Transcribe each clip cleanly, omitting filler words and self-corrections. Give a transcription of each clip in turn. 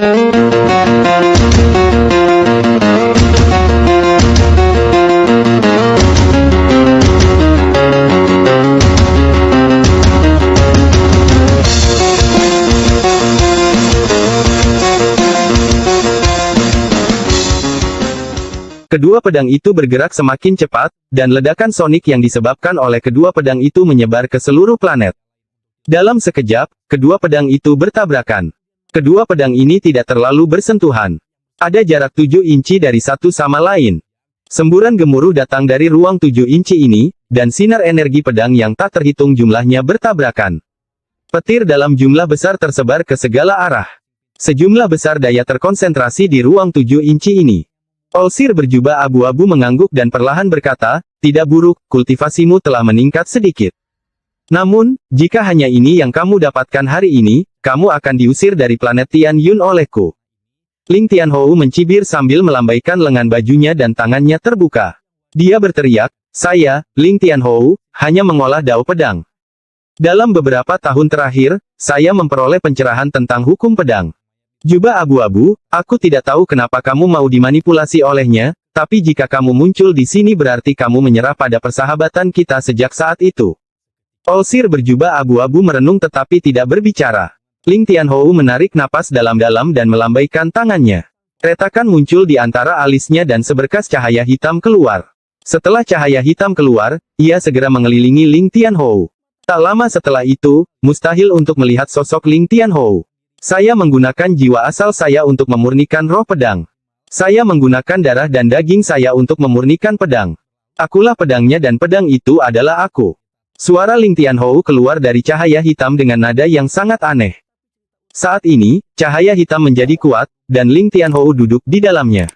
Kedua pedang itu bergerak semakin cepat, dan ledakan sonik yang disebabkan oleh kedua pedang itu menyebar ke seluruh planet. Dalam sekejap, kedua pedang itu bertabrakan. Kedua pedang ini tidak terlalu bersentuhan. Ada jarak 7 inci dari satu sama lain. Semburan gemuruh datang dari ruang 7 inci ini, dan sinar energi pedang yang tak terhitung jumlahnya bertabrakan. Petir dalam jumlah besar tersebar ke segala arah. Sejumlah besar daya terkonsentrasi di ruang 7 inci ini. Olsir berjubah abu-abu mengangguk dan perlahan berkata, "Tidak buruk, kultivasimu telah meningkat sedikit. Namun, jika hanya ini yang kamu dapatkan hari ini, kamu akan diusir dari planet Tian Yun olehku." Ling Tianhou mencibir sambil melambaikan lengan bajunya dan tangannya terbuka. Dia berteriak, "Saya, Ling Tianhou, hanya mengolah dao pedang. Dalam beberapa tahun terakhir, saya memperoleh pencerahan tentang hukum pedang. Jubah abu-abu, aku tidak tahu kenapa kamu mau dimanipulasi olehnya, tapi jika kamu muncul di sini berarti kamu menyerah pada persahabatan kita sejak saat itu." Olsir berjubah abu-abu merenung tetapi tidak berbicara. Ling Tianhou menarik napas dalam-dalam dan melambaikan tangannya. Retakan muncul di antara alisnya dan seberkas cahaya hitam keluar. Setelah cahaya hitam keluar, ia segera mengelilingi Ling Tianhou. Tak lama setelah itu, mustahil untuk melihat sosok Ling Tianhou. "Saya menggunakan jiwa asal saya untuk memurnikan roh pedang. Saya menggunakan darah dan daging saya untuk memurnikan pedang. Akulah pedangnya dan pedang itu adalah aku." Suara Ling Tianhou keluar dari cahaya hitam dengan nada yang sangat aneh. Saat ini, cahaya hitam menjadi kuat, dan Ling Tianhou duduk di dalamnya.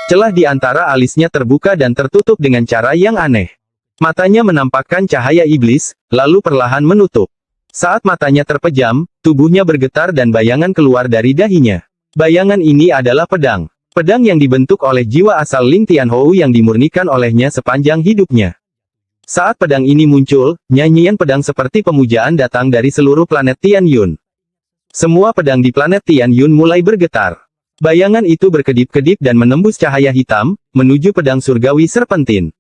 Celah di antara alisnya terbuka dan tertutup dengan cara yang aneh. Matanya menampakkan cahaya iblis, lalu perlahan menutup. Saat matanya terpejam, tubuhnya bergetar dan bayangan keluar dari dahinya. Bayangan ini adalah pedang. Pedang yang dibentuk oleh jiwa asal Ling Tianhou yang dimurnikan olehnya sepanjang hidupnya. Saat pedang ini muncul, nyanyian pedang seperti pemujaan datang dari seluruh planet Tian Yun. Semua pedang di planet Tian Yun mulai bergetar. Bayangan itu berkedip-kedip dan menembus cahaya hitam, menuju pedang surgawi serpentin.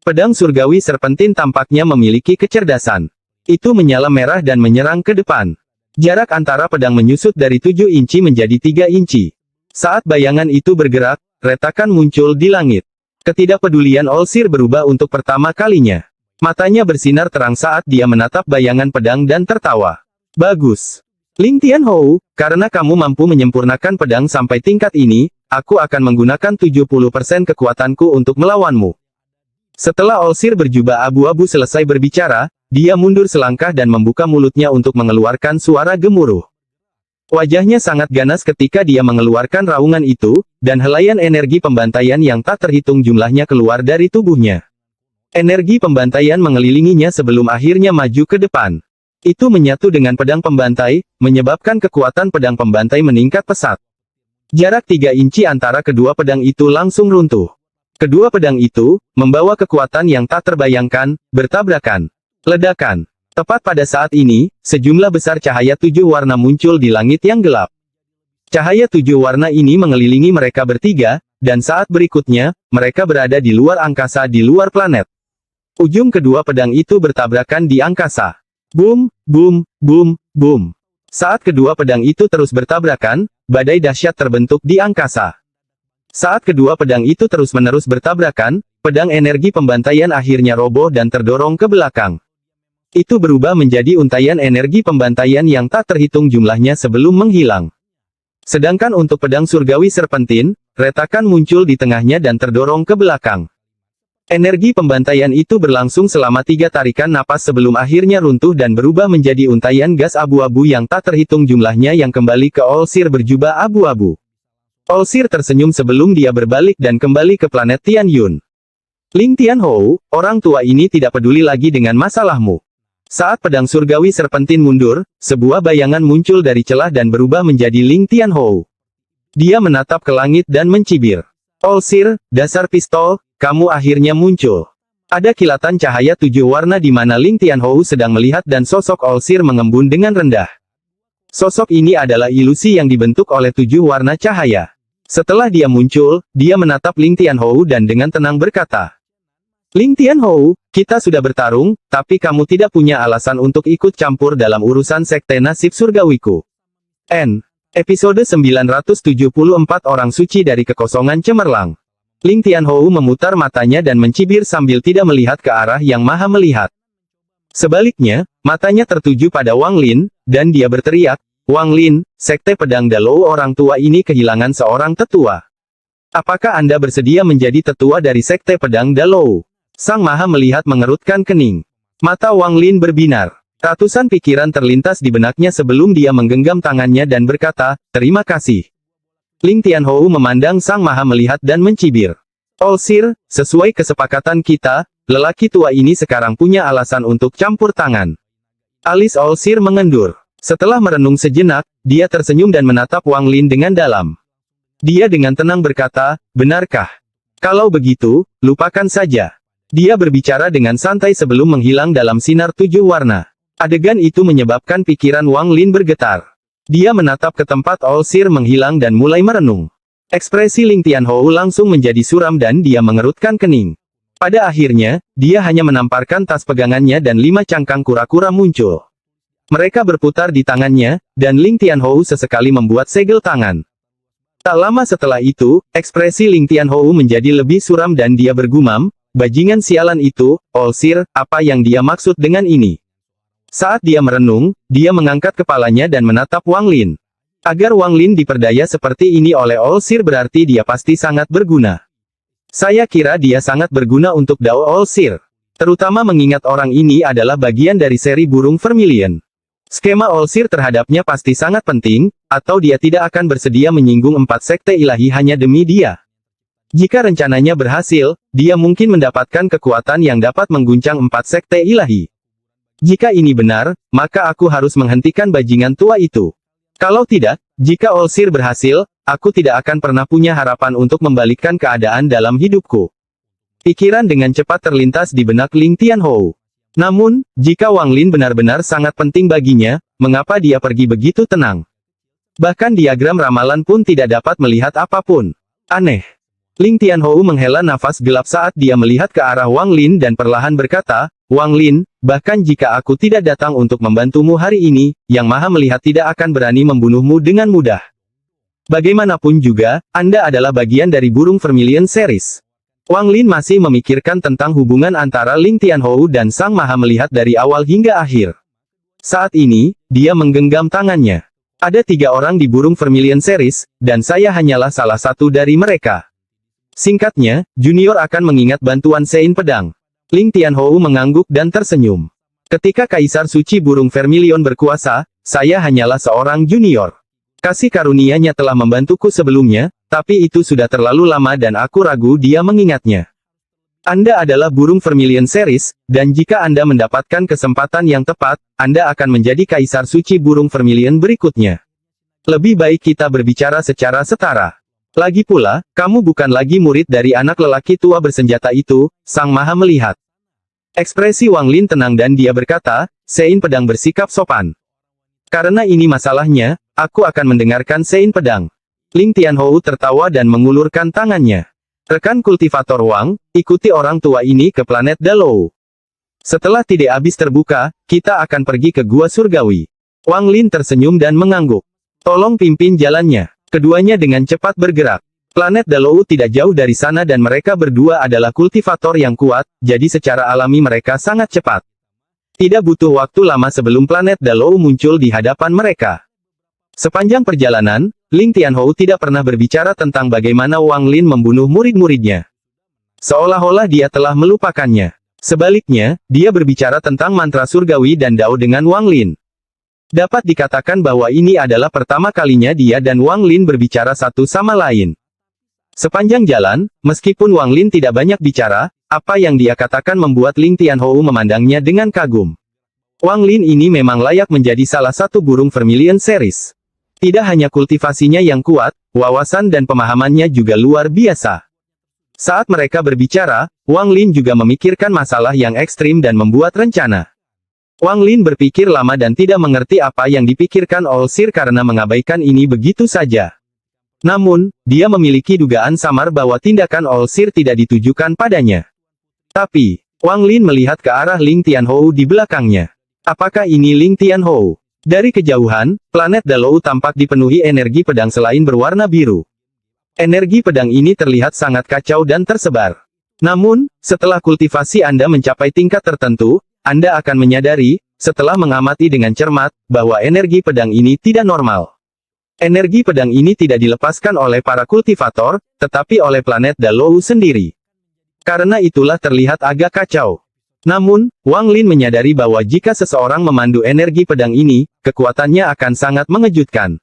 Pedang surgawi serpentin tampaknya memiliki kecerdasan. Itu menyala merah dan menyerang ke depan. Jarak antara pedang menyusut dari 7 inci menjadi 3 inci. Saat bayangan itu bergerak, retakan muncul di langit. Ketidakpedulian Olsir berubah untuk pertama kalinya. Matanya bersinar terang saat dia menatap bayangan pedang dan tertawa. "Bagus. Ling Tianhou, karena kamu mampu menyempurnakan pedang sampai tingkat ini, aku akan menggunakan 70% kekuatanku untuk melawanmu." Setelah Olsir berjubah abu-abu selesai berbicara, dia mundur selangkah dan membuka mulutnya untuk mengeluarkan suara gemuruh. Wajahnya sangat ganas ketika dia mengeluarkan raungan itu, dan helaian energi pembantaian yang tak terhitung jumlahnya keluar dari tubuhnya. Energi pembantaian mengelilinginya sebelum akhirnya maju ke depan. Itu menyatu dengan pedang pembantai, menyebabkan kekuatan pedang pembantai meningkat pesat. Jarak 3 inci antara kedua pedang itu langsung runtuh. Kedua pedang itu, membawa kekuatan yang tak terbayangkan, bertabrakan. Ledakan. Tepat pada saat ini, sejumlah besar cahaya 7 warna muncul di langit yang gelap. Cahaya 7 warna ini mengelilingi mereka bertiga, dan saat berikutnya, mereka berada di luar angkasa di luar planet. Ujung kedua pedang itu bertabrakan di angkasa. Boom, boom, boom, boom. Saat kedua pedang itu terus bertabrakan, badai dahsyat terbentuk di angkasa. Saat kedua pedang itu terus-menerus bertabrakan, pedang energi pembantaian akhirnya roboh dan terdorong ke belakang. Itu berubah menjadi untaian energi pembantaian yang tak terhitung jumlahnya sebelum menghilang. Sedangkan untuk pedang surgawi serpentin, retakan muncul di tengahnya dan terdorong ke belakang. Energi pembantaian itu berlangsung selama 3 tarikan napas sebelum akhirnya runtuh dan berubah menjadi untaian gas abu-abu yang tak terhitung jumlahnya yang kembali ke Olsir berjubah abu-abu. Olsir tersenyum sebelum dia berbalik dan kembali ke planet Tian Yun. "Ling Tianhou, orang tua ini tidak peduli lagi dengan masalahmu." Saat pedang surgawi serpentin mundur, sebuah bayangan muncul dari celah dan berubah menjadi Ling Tianhou. Dia menatap ke langit dan mencibir. "Olsir, dasar pistol, kamu akhirnya muncul." Ada kilatan cahaya 7 warna di mana Ling Tianhou sedang melihat dan sosok Olsir mengembun dengan rendah. Sosok ini adalah ilusi yang dibentuk oleh 7 warna cahaya. Setelah dia muncul, dia menatap Ling Tianhou dan dengan tenang berkata, Ling Tianhou, kita sudah bertarung, tapi kamu tidak punya alasan untuk ikut campur dalam urusan sekte nasib surgawiku. Episode 974 Orang Suci dari Kekosongan Cemerlang. Ling Tianhou memutar matanya dan mencibir sambil tidak melihat ke arah yang maha melihat. Sebaliknya, matanya tertuju pada Wang Lin, dan dia berteriak, Wang Lin, sekte pedang Dalou orang tua ini kehilangan seorang tetua. Apakah Anda bersedia menjadi tetua dari sekte pedang Dalou? Sang Maha Melihat mengerutkan kening. Mata Wang Lin berbinar. Ratusan pikiran terlintas di benaknya sebelum dia menggenggam tangannya dan berkata, terima kasih. Ling Tianhou memandang Sang Maha Melihat dan mencibir. Olsir, sesuai kesepakatan kita, lelaki tua ini sekarang punya alasan untuk campur tangan. Alis Olsir mengendur. Setelah merenung sejenak, dia tersenyum dan menatap Wang Lin dengan dalam. Dia dengan tenang berkata, benarkah? Kalau begitu, lupakan saja. Dia berbicara dengan santai sebelum menghilang dalam sinar 7 warna. Adegan itu menyebabkan pikiran Wang Lin bergetar. Dia menatap ke tempat Olsir menghilang dan mulai merenung. Ekspresi Ling Tianhou langsung menjadi suram dan dia mengerutkan kening. Pada akhirnya, dia hanya menamparkan tas pegangannya dan 5 cangkang kura-kura muncul. Mereka berputar di tangannya, dan Ling Tianhou sesekali membuat segel tangan. Tak lama setelah itu, ekspresi Ling Tianhou menjadi lebih suram dan dia bergumam, bajingan sialan itu, Olsir, apa yang dia maksud dengan ini? Saat dia merenung, dia mengangkat kepalanya dan menatap Wang Lin. Agar Wang Lin diperdaya seperti ini oleh Olsir berarti dia pasti sangat berguna. Saya kira dia sangat berguna untuk Dao Olsir. Terutama mengingat orang ini adalah bagian dari seri burung Vermilion. Skema Olsir terhadapnya pasti sangat penting, atau dia tidak akan bersedia menyinggung 4 sekte ilahi hanya demi dia. Jika rencananya berhasil, dia mungkin mendapatkan kekuatan yang dapat mengguncang 4 sekte ilahi. Jika ini benar, maka aku harus menghentikan bajingan tua itu. Kalau tidak, jika Olsir berhasil, aku tidak akan pernah punya harapan untuk membalikkan keadaan dalam hidupku. Pikiran dengan cepat terlintas di benak Ling Tianhou. Namun, jika Wang Lin benar-benar sangat penting baginya, mengapa dia pergi begitu tenang? Bahkan diagram ramalan pun tidak dapat melihat apapun. Aneh. Ling Tianhou menghela nafas gelap saat dia melihat ke arah Wang Lin dan perlahan berkata, Wang Lin, bahkan jika aku tidak datang untuk membantumu hari ini, Yang Maha Melihat tidak akan berani membunuhmu dengan mudah. Bagaimanapun juga, Anda adalah bagian dari burung Vermilion Series. Wang Lin masih memikirkan tentang hubungan antara Ling Tianhou dan Sang Maha Melihat dari awal hingga akhir. Saat ini, dia menggenggam tangannya. Ada 3 orang di burung Vermilion Series, dan saya hanyalah salah satu dari mereka. Singkatnya, Junior akan mengingat bantuan Sein Pedang. Ling Tianhou mengangguk dan tersenyum. Ketika Kaisar Suci Burung Vermilion berkuasa, saya hanyalah seorang junior. Kasih karunia-Nya telah membantuku sebelumnya, tapi itu sudah terlalu lama dan aku ragu dia mengingatnya. Anda adalah burung Vermilion Series, dan jika Anda mendapatkan kesempatan yang tepat, Anda akan menjadi Kaisar Suci Burung Vermilion berikutnya. Lebih baik kita berbicara secara setara. Lagi pula, kamu bukan lagi murid dari anak lelaki tua bersenjata itu, Sang Maha Melihat. Ekspresi Wang Lin tenang dan dia berkata, Sein Pedang bersikap sopan. Karena ini masalahnya, aku akan mendengarkan Sein Pedang. Ling Tianhou tertawa dan mengulurkan tangannya. Rekan kultivator Wang, ikuti orang tua ini ke planet Dalou. Setelah Tide Abis terbuka, kita akan pergi ke Gua Surgawi. Wang Lin tersenyum dan mengangguk. Tolong pimpin jalannya. Keduanya dengan cepat bergerak. Planet Dalou tidak jauh dari sana dan mereka berdua adalah kultivator yang kuat, jadi secara alami mereka sangat cepat. Tidak butuh waktu lama sebelum planet Dalou muncul di hadapan mereka. Sepanjang perjalanan, Ling Tianhou tidak pernah berbicara tentang bagaimana Wang Lin membunuh murid-muridnya. Seolah-olah dia telah melupakannya. Sebaliknya, dia berbicara tentang mantra surgawi dan Dao dengan Wang Lin. Dapat dikatakan bahwa ini adalah pertama kalinya dia dan Wang Lin berbicara satu sama lain. Sepanjang jalan, meskipun Wang Lin tidak banyak bicara, apa yang dia katakan membuat Ling Tianhou memandangnya dengan kagum. Wang Lin ini memang layak menjadi salah satu burung Vermilion Series. Tidak hanya kultivasinya yang kuat, wawasan dan pemahamannya juga luar biasa. Saat mereka berbicara, Wang Lin juga memikirkan masalah yang ekstrim dan membuat rencana. Wang Lin berpikir lama dan tidak mengerti apa yang dipikirkan All Seer karena mengabaikan ini begitu saja. Namun, dia memiliki dugaan samar bahwa tindakan All Seer tidak ditujukan padanya. Tapi, Wang Lin melihat ke arah Ling Tianhou di belakangnya. Apakah ini Ling Tianhou? Dari kejauhan, planet Dalou tampak dipenuhi energi pedang selain berwarna biru. Energi pedang ini terlihat sangat kacau dan tersebar. Namun, setelah kultivasi Anda mencapai tingkat tertentu, Anda akan menyadari, setelah mengamati dengan cermat, bahwa energi pedang ini tidak normal. Energi pedang ini tidak dilepaskan oleh para kultivator, tetapi oleh planet Dalou sendiri. Karena itulah terlihat agak kacau. Namun, Wang Lin menyadari bahwa jika seseorang memandu energi pedang ini, kekuatannya akan sangat mengejutkan.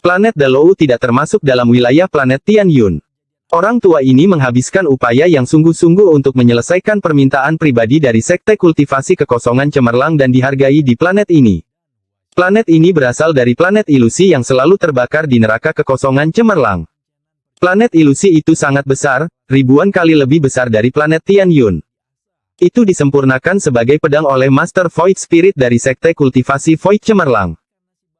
Planet Dalou tidak termasuk dalam wilayah planet Tianyun. Orang tua ini menghabiskan upaya yang sungguh-sungguh untuk menyelesaikan permintaan pribadi dari Sekte Kultivasi Kekosongan Cemerlang dan dihargai di planet ini. Planet ini berasal dari planet ilusi yang selalu terbakar di neraka kekosongan cemerlang. Planet ilusi itu sangat besar, ribuan kali lebih besar dari planet Tianyun. Itu disempurnakan sebagai pedang oleh Master Void Spirit dari Sekte Kultivasi Void Cemerlang.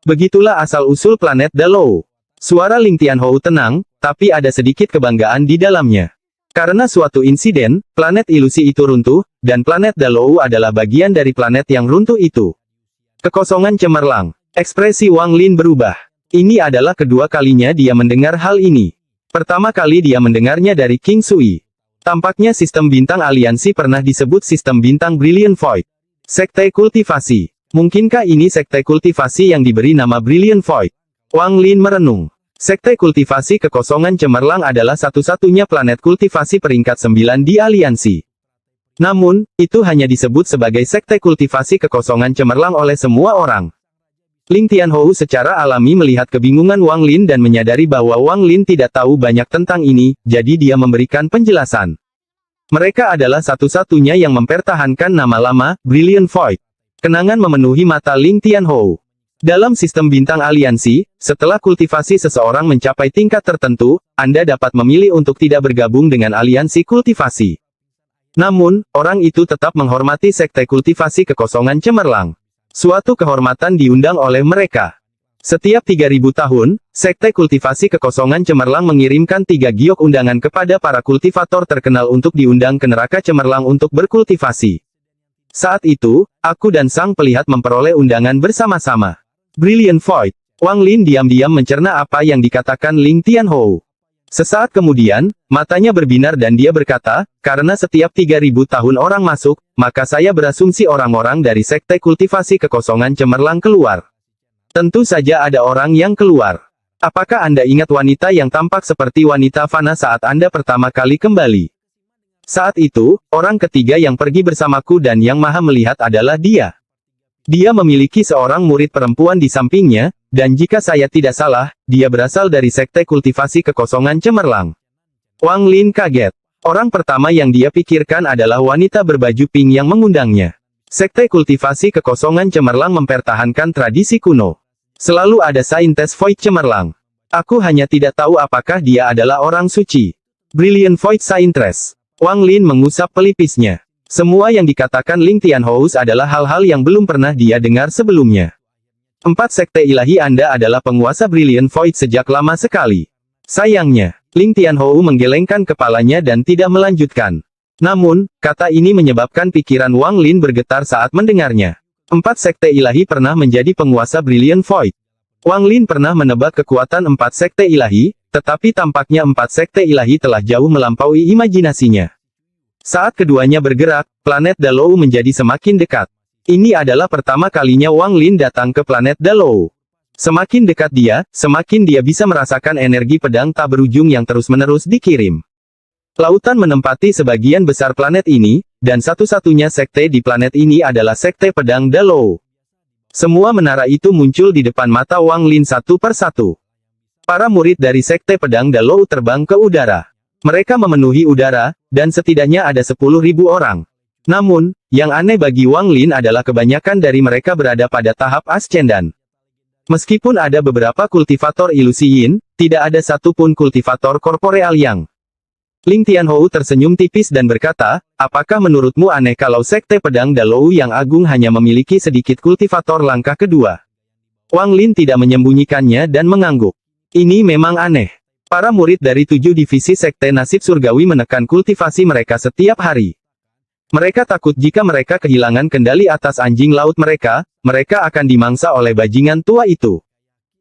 Begitulah asal-usul planet Dalou. Suara Ling Tianhou tenang, tapi ada sedikit kebanggaan di dalamnya. Karena suatu insiden, planet ilusi itu runtuh, dan planet Dalou adalah bagian dari planet yang runtuh itu. Kekosongan cemerlang. Ekspresi Wang Lin berubah. Ini adalah kedua kalinya dia mendengar hal ini. Pertama kali dia mendengarnya dari King Sui. Tampaknya sistem bintang aliansi pernah disebut sistem bintang Brilliant Void. Sekte kultivasi. Mungkinkah ini sekte kultivasi yang diberi nama Brilliant Void? Wang Lin merenung. Sekte kultivasi kekosongan cemerlang adalah satu-satunya planet kultivasi peringkat 9 di aliansi. Namun, itu hanya disebut sebagai sekte kultivasi kekosongan cemerlang oleh semua orang. Ling Tianhou secara alami melihat kebingungan Wang Lin dan menyadari bahwa Wang Lin tidak tahu banyak tentang ini, jadi dia memberikan penjelasan. Mereka adalah satu-satunya yang mempertahankan nama lama, Brilliant Void. Kenangan memenuhi mata Ling Tianhou. Dalam sistem bintang aliansi, setelah kultivasi seseorang mencapai tingkat tertentu, Anda dapat memilih untuk tidak bergabung dengan aliansi kultivasi. Namun, orang itu tetap menghormati sekte kultivasi kekosongan cemerlang. Suatu kehormatan diundang oleh mereka. Setiap 3000 tahun, sekte kultivasi kekosongan cemerlang mengirimkan 3 giok undangan kepada para kultivator terkenal untuk diundang ke neraka cemerlang untuk berkultivasi. Saat itu, aku dan sang pelihat memperoleh undangan bersama-sama. Brilliant Void. Wang Lin diam-diam mencerna apa yang dikatakan Ling Tianhou. Sesaat kemudian, matanya berbinar dan dia berkata, karena setiap 3000 tahun orang masuk, maka saya berasumsi orang-orang dari sekte kultivasi kekosongan cemerlang keluar. Tentu saja ada orang yang keluar. Apakah Anda ingat wanita yang tampak seperti wanita fana saat Anda pertama kali kembali? Saat itu, orang ketiga yang pergi bersamaku dan yang maha melihat adalah dia. Dia memiliki seorang murid perempuan di sampingnya, dan jika saya tidak salah, dia berasal dari sekte kultivasi kekosongan cemerlang. Wang Lin kaget. Orang pertama yang dia pikirkan adalah wanita berbaju pink yang mengundangnya. Sekte kultivasi kekosongan cemerlang mempertahankan tradisi kuno. Selalu ada saintes Void cemerlang. Aku hanya tidak tahu apakah dia adalah orang suci. Brilliant Void Saintress. Wang Lin mengusap pelipisnya. Semua yang dikatakan Ling Tianhou adalah hal-hal yang belum pernah dia dengar sebelumnya. 4 sekte ilahi Anda adalah penguasa Brilliant Void sejak lama sekali. Sayangnya, Ling Tianhou menggelengkan kepalanya dan tidak melanjutkan. Namun, kata ini menyebabkan pikiran Wang Lin bergetar saat mendengarnya. 4 sekte ilahi pernah menjadi penguasa Brilliant Void. Wang Lin pernah menebak kekuatan 4 sekte ilahi, tetapi tampaknya 4 sekte ilahi telah jauh melampaui imajinasinya. Saat keduanya bergerak, planet Dalou menjadi semakin dekat. Ini adalah pertama kalinya Wang Lin datang ke planet Dalou. Semakin dekat dia, semakin dia bisa merasakan energi pedang tak berujung yang terus-menerus dikirim. Lautan menempati sebagian besar planet ini, dan satu-satunya sekte di planet ini adalah sekte pedang Dalou. Semua menara itu muncul di depan mata Wang Lin satu persatu. Para murid dari sekte pedang Dalou terbang ke udara. Mereka memenuhi udara, dan setidaknya ada 10.000 orang. Namun, yang aneh bagi Wang Lin adalah kebanyakan dari mereka berada pada tahap ascendan. Meskipun ada beberapa kultivator ilusi yin, tidak ada satupun kultivator korporeal yang Ling Tianhou tersenyum tipis dan berkata, apakah menurutmu aneh kalau Sekte Pedang Dalou yang agung hanya memiliki sedikit kultivator langkah kedua? Wang Lin tidak menyembunyikannya dan mengangguk. Ini memang aneh. Para murid dari 7 divisi Sekte Nasib Surgawi menekan kultivasi mereka setiap hari. Mereka takut jika mereka kehilangan kendali atas anjing laut mereka, mereka akan dimangsa oleh bajingan tua itu.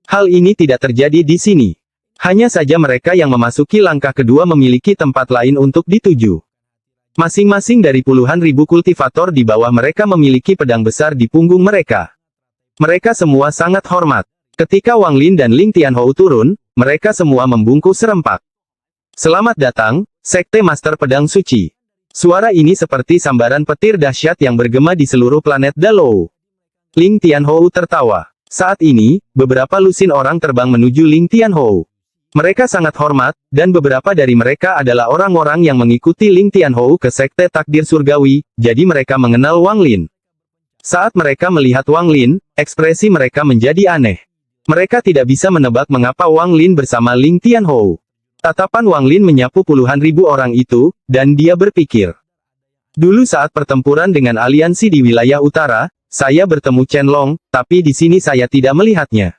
Hal ini tidak terjadi di sini. Hanya saja mereka yang memasuki langkah kedua memiliki tempat lain untuk dituju. Masing-masing dari puluhan ribu kultivator di bawah mereka memiliki pedang besar di punggung mereka. Mereka semua sangat hormat. Ketika Wang Lin dan Ling Tianhou turun, mereka semua membungkuk serempak. Selamat datang, Sekte Master Pedang Suci. Suara ini seperti sambaran petir dahsyat yang bergema di seluruh planet Dalou. Ling Tianhou tertawa. Saat ini, beberapa lusin orang terbang menuju Ling Tianhou. Mereka sangat hormat, dan beberapa dari mereka adalah orang-orang yang mengikuti Ling Tianhou ke Sekte Takdir Surgawi, jadi mereka mengenal Wang Lin. Saat mereka melihat Wang Lin, ekspresi mereka menjadi aneh. Mereka tidak bisa menebak mengapa Wang Lin bersama Ling Tianhou. Tatapan Wang Lin menyapu puluhan ribu orang itu, dan dia berpikir. Dulu saat pertempuran dengan aliansi di wilayah utara, saya bertemu Chen Long, tapi di sini saya tidak melihatnya.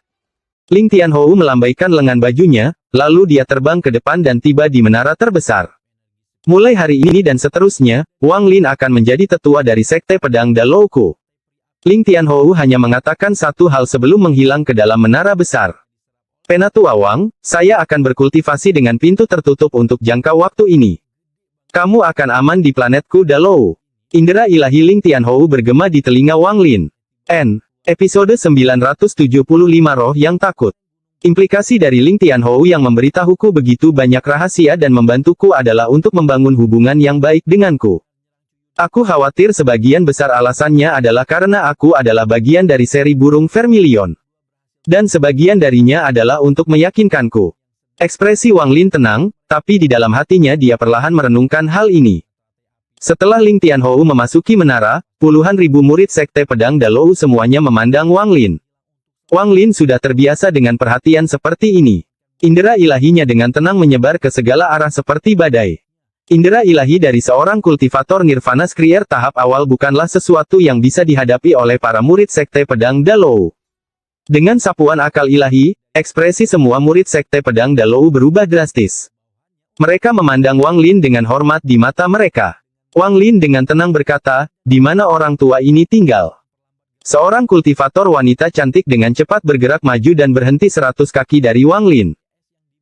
Ling Tianhou melambaikan lengan bajunya, lalu dia terbang ke depan dan tiba di menara terbesar. Mulai hari ini dan seterusnya, Wang Lin akan menjadi tetua dari Sekte Pedang Dalouku. Ling Tianhou hanya mengatakan satu hal sebelum menghilang ke dalam menara besar. Penatua Wang, saya akan berkultivasi dengan pintu tertutup untuk jangka waktu ini. Kamu akan aman di planetku Dalou. Indera ilahi Ling Tianhou bergema di telinga Wang Lin. Episode 975 Roh yang Takut. Implikasi dari Ling Tianhou yang memberitahuku begitu banyak rahasia dan membantuku adalah untuk membangun hubungan yang baik denganku. Aku khawatir sebagian besar alasannya adalah karena aku adalah bagian dari seri burung Vermilion. Dan sebagian darinya adalah untuk meyakinkanku. Ekspresi Wang Lin tenang, tapi di dalam hatinya dia perlahan merenungkan hal ini. Setelah Ling Tianhou memasuki menara, puluhan ribu murid Sekte Pedang Dalou semuanya memandang Wang Lin. Wang Lin sudah terbiasa dengan perhatian seperti ini. Indera ilahinya dengan tenang menyebar ke segala arah seperti badai. Indera ilahi dari seorang kultivator Nirvana Skrier tahap awal bukanlah sesuatu yang bisa dihadapi oleh para murid Sekte Pedang Dalou. Dengan sapuan akal ilahi, ekspresi semua murid Sekte Pedang Dalou berubah drastis. Mereka memandang Wang Lin dengan hormat di mata mereka. Wang Lin dengan tenang berkata, di mana orang tua ini tinggal? Seorang kultivator wanita cantik dengan cepat bergerak maju dan berhenti 100 kaki dari Wang Lin.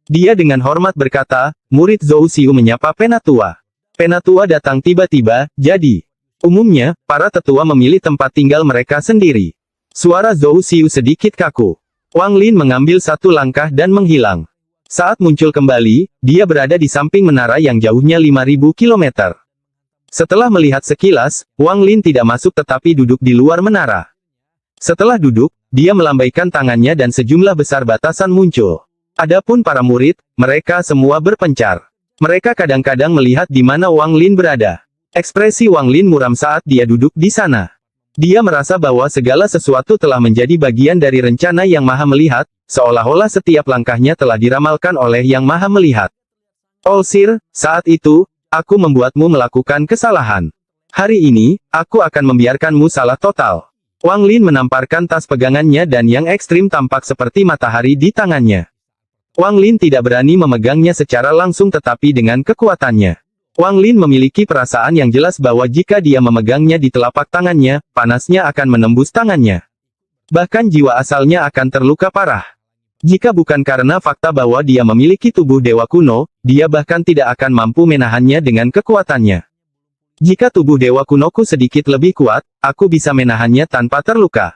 Dia dengan hormat berkata, murid Zhou Xiu menyapa Penatua. Penatua datang tiba-tiba, jadi. Umumnya, para tetua memilih tempat tinggal mereka sendiri. Suara Zhou Xiu sedikit kaku. Wang Lin mengambil satu langkah dan menghilang. Saat muncul kembali, dia berada di samping menara yang jauhnya 5.000 kilometer. Setelah melihat sekilas, Wang Lin tidak masuk tetapi duduk di luar menara. Setelah duduk, dia melambaikan tangannya dan sejumlah besar batasan muncul. Adapun para murid, mereka semua berpencar. Mereka kadang-kadang melihat di mana Wang Lin berada. Ekspresi Wang Lin muram saat dia duduk di sana. Dia merasa bahwa segala sesuatu telah menjadi bagian dari rencana Yang Maha Melihat, seolah-olah setiap langkahnya telah diramalkan oleh Yang Maha Melihat. Olsir, saat itu, aku membuatmu melakukan kesalahan. Hari ini, aku akan membiarkanmu salah total. Wang Lin menamparkan tas pegangannya dan yang ekstrim tampak seperti matahari di tangannya. Wang Lin tidak berani memegangnya secara langsung tetapi dengan kekuatannya. Wang Lin memiliki perasaan yang jelas bahwa jika dia memegangnya di telapak tangannya, panasnya akan menembus tangannya. Bahkan jiwa asalnya akan terluka parah. Jika bukan karena fakta bahwa dia memiliki tubuh dewa kuno, dia bahkan tidak akan mampu menahannya dengan kekuatannya. Jika tubuh dewa kunoku sedikit lebih kuat, aku bisa menahannya tanpa terluka.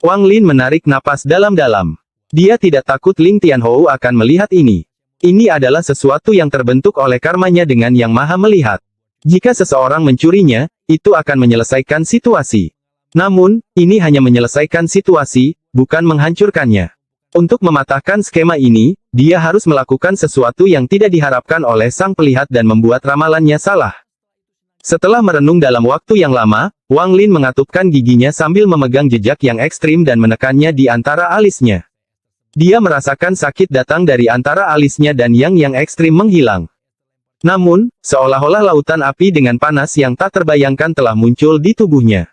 Wang Lin menarik napas dalam-dalam. Dia tidak takut Ling Tianhou akan melihat ini. Ini adalah sesuatu yang terbentuk oleh karmanya dengan Yang Maha Melihat. Jika seseorang mencurinya, itu akan menyelesaikan situasi. Namun, ini hanya menyelesaikan situasi, bukan menghancurkannya. Untuk mematahkan skema ini, dia harus melakukan sesuatu yang tidak diharapkan oleh sang pelihat dan membuat ramalannya salah. Setelah merenung dalam waktu yang lama, Wang Lin mengatupkan giginya sambil memegang jejak yang ekstrim dan menekannya di antara alisnya. Dia merasakan sakit datang dari antara alisnya dan yang ekstrim menghilang. Namun, seolah-olah lautan api dengan panas yang tak terbayangkan telah muncul di tubuhnya.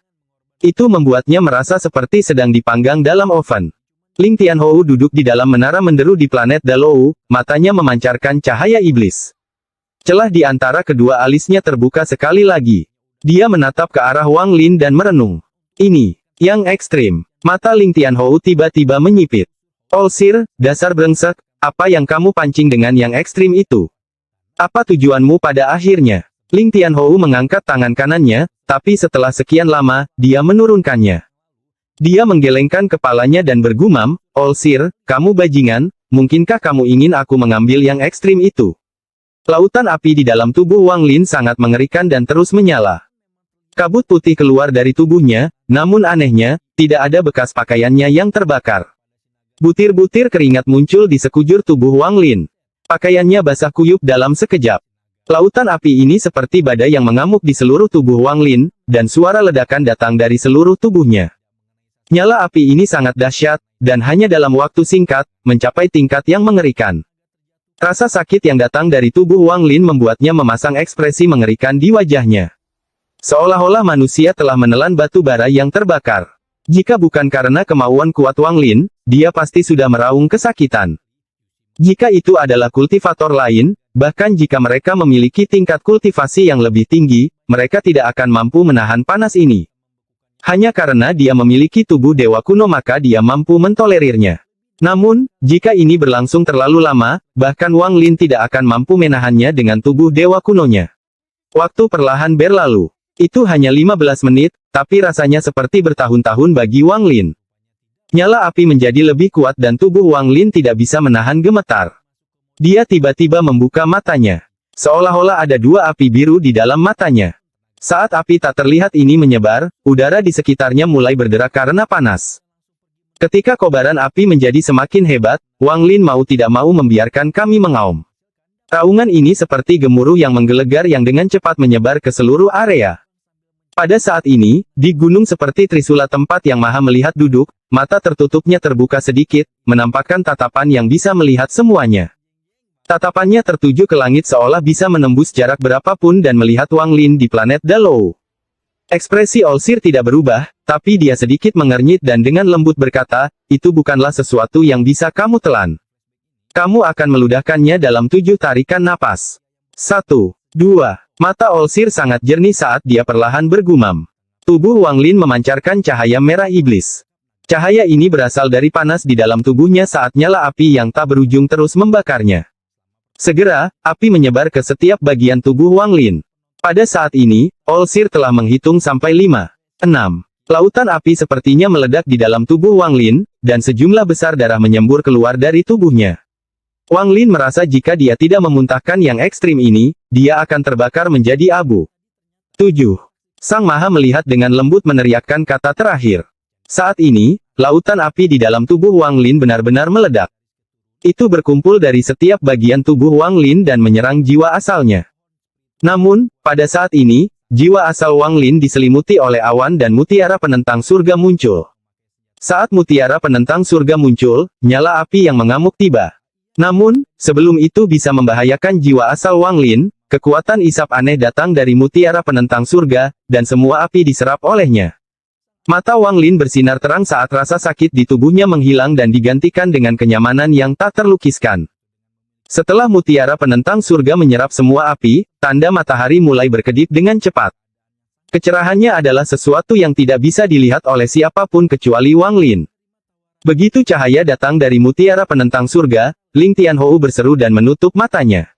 Itu membuatnya merasa seperti sedang dipanggang dalam oven. Ling Tianhou duduk di dalam menara menderu di planet Dalou, matanya memancarkan cahaya iblis. Celah di antara kedua alisnya terbuka sekali lagi. Dia menatap ke arah Wang Lin dan merenung. Ini, yang ekstrim. Mata Ling Tianhou tiba-tiba menyipit. Olsir, dasar brengsek, apa yang kamu pancing dengan yang ekstrim itu? Apa tujuanmu pada akhirnya? Ling Tianhou mengangkat tangan kanannya, tapi setelah sekian lama, dia menurunkannya. Dia menggelengkan kepalanya dan bergumam, Olsir, kamu bajingan, mungkinkah kamu ingin aku mengambil yang ekstrim itu? Lautan api di dalam tubuh Wang Lin sangat mengerikan dan terus menyala. Kabut putih keluar dari tubuhnya, namun anehnya, tidak ada bekas pakaiannya yang terbakar. Butir-butir keringat muncul di sekujur tubuh Wang Lin. Pakaiannya basah kuyup dalam sekejap. Lautan api ini seperti badai yang mengamuk di seluruh tubuh Wang Lin, dan suara ledakan datang dari seluruh tubuhnya. Nyala api ini sangat dahsyat, dan hanya dalam waktu singkat, mencapai tingkat yang mengerikan. Rasa sakit yang datang dari tubuh Wang Lin membuatnya memasang ekspresi mengerikan di wajahnya. Seolah-olah manusia telah menelan batu bara yang terbakar. Jika bukan karena kemauan kuat Wang Lin, dia pasti sudah meraung kesakitan. Jika itu adalah kultivator lain, bahkan jika mereka memiliki tingkat kultivasi yang lebih tinggi, mereka tidak akan mampu menahan panas ini. Hanya karena dia memiliki tubuh dewa kuno maka dia mampu mentolerirnya. Namun, jika ini berlangsung terlalu lama, bahkan Wang Lin tidak akan mampu menahannya dengan tubuh dewa kunonya. Waktu perlahan berlalu. Itu hanya 15 menit, tapi rasanya seperti bertahun-tahun bagi Wang Lin. Nyala api menjadi lebih kuat dan tubuh Wang Lin tidak bisa menahan gemetar. Dia tiba-tiba membuka matanya. Seolah-olah ada dua api biru di dalam matanya. Saat api tak terlihat ini menyebar, udara di sekitarnya mulai berderak karena panas. Ketika kobaran api menjadi semakin hebat, Wang Lin mau tidak mau membiarkan kami mengaum. Raungan ini seperti gemuruh yang menggelegar yang dengan cepat menyebar ke seluruh area. Pada saat ini, di gunung seperti Trisula tempat yang Maha melihat duduk, mata tertutupnya terbuka sedikit, menampakkan tatapan yang bisa melihat semuanya. Tatapannya tertuju ke langit seolah bisa menembus jarak berapapun dan melihat Wang Lin di planet Dalou. Ekspresi Olsir tidak berubah, tapi dia sedikit mengernyit dan dengan lembut berkata, itu bukanlah sesuatu yang bisa kamu telan. Kamu akan meludahkannya dalam 7 tarikan napas. 1, 2. Mata Olsir sangat jernih saat dia perlahan bergumam. Tubuh Wang Lin memancarkan cahaya merah iblis. Cahaya ini berasal dari panas di dalam tubuhnya saat nyala api yang tak berujung terus membakarnya. Segera, api menyebar ke setiap bagian tubuh Wang Lin. Pada saat ini, Olsir telah menghitung sampai 5, 6. Lautan api sepertinya meledak di dalam tubuh Wang Lin, dan sejumlah besar darah menyembur keluar dari tubuhnya. Wang Lin merasa jika dia tidak memuntahkan yang ekstrim ini, dia akan terbakar menjadi abu. 7. Sang Maha melihat dengan lembut meneriakkan kata terakhir. Saat ini, lautan api di dalam tubuh Wang Lin benar-benar meledak. Itu berkumpul dari setiap bagian tubuh Wang Lin dan menyerang jiwa asalnya. Namun, pada saat ini, jiwa asal Wang Lin diselimuti oleh awan dan mutiara penentang surga muncul. Saat mutiara penentang surga muncul, nyala api yang mengamuk tiba. Namun, sebelum itu bisa membahayakan jiwa asal Wang Lin, kekuatan isap aneh datang dari mutiara penentang surga, dan semua api diserap olehnya. Mata Wang Lin bersinar terang saat rasa sakit di tubuhnya menghilang dan digantikan dengan kenyamanan yang tak terlukiskan. Setelah mutiara penentang surga menyerap semua api, tanda matahari mulai berkedip dengan cepat. Kecerahannya adalah sesuatu yang tidak bisa dilihat oleh siapapun kecuali Wang Lin. Begitu cahaya datang dari mutiara penentang surga, Ling Tianhou berseru dan menutup matanya.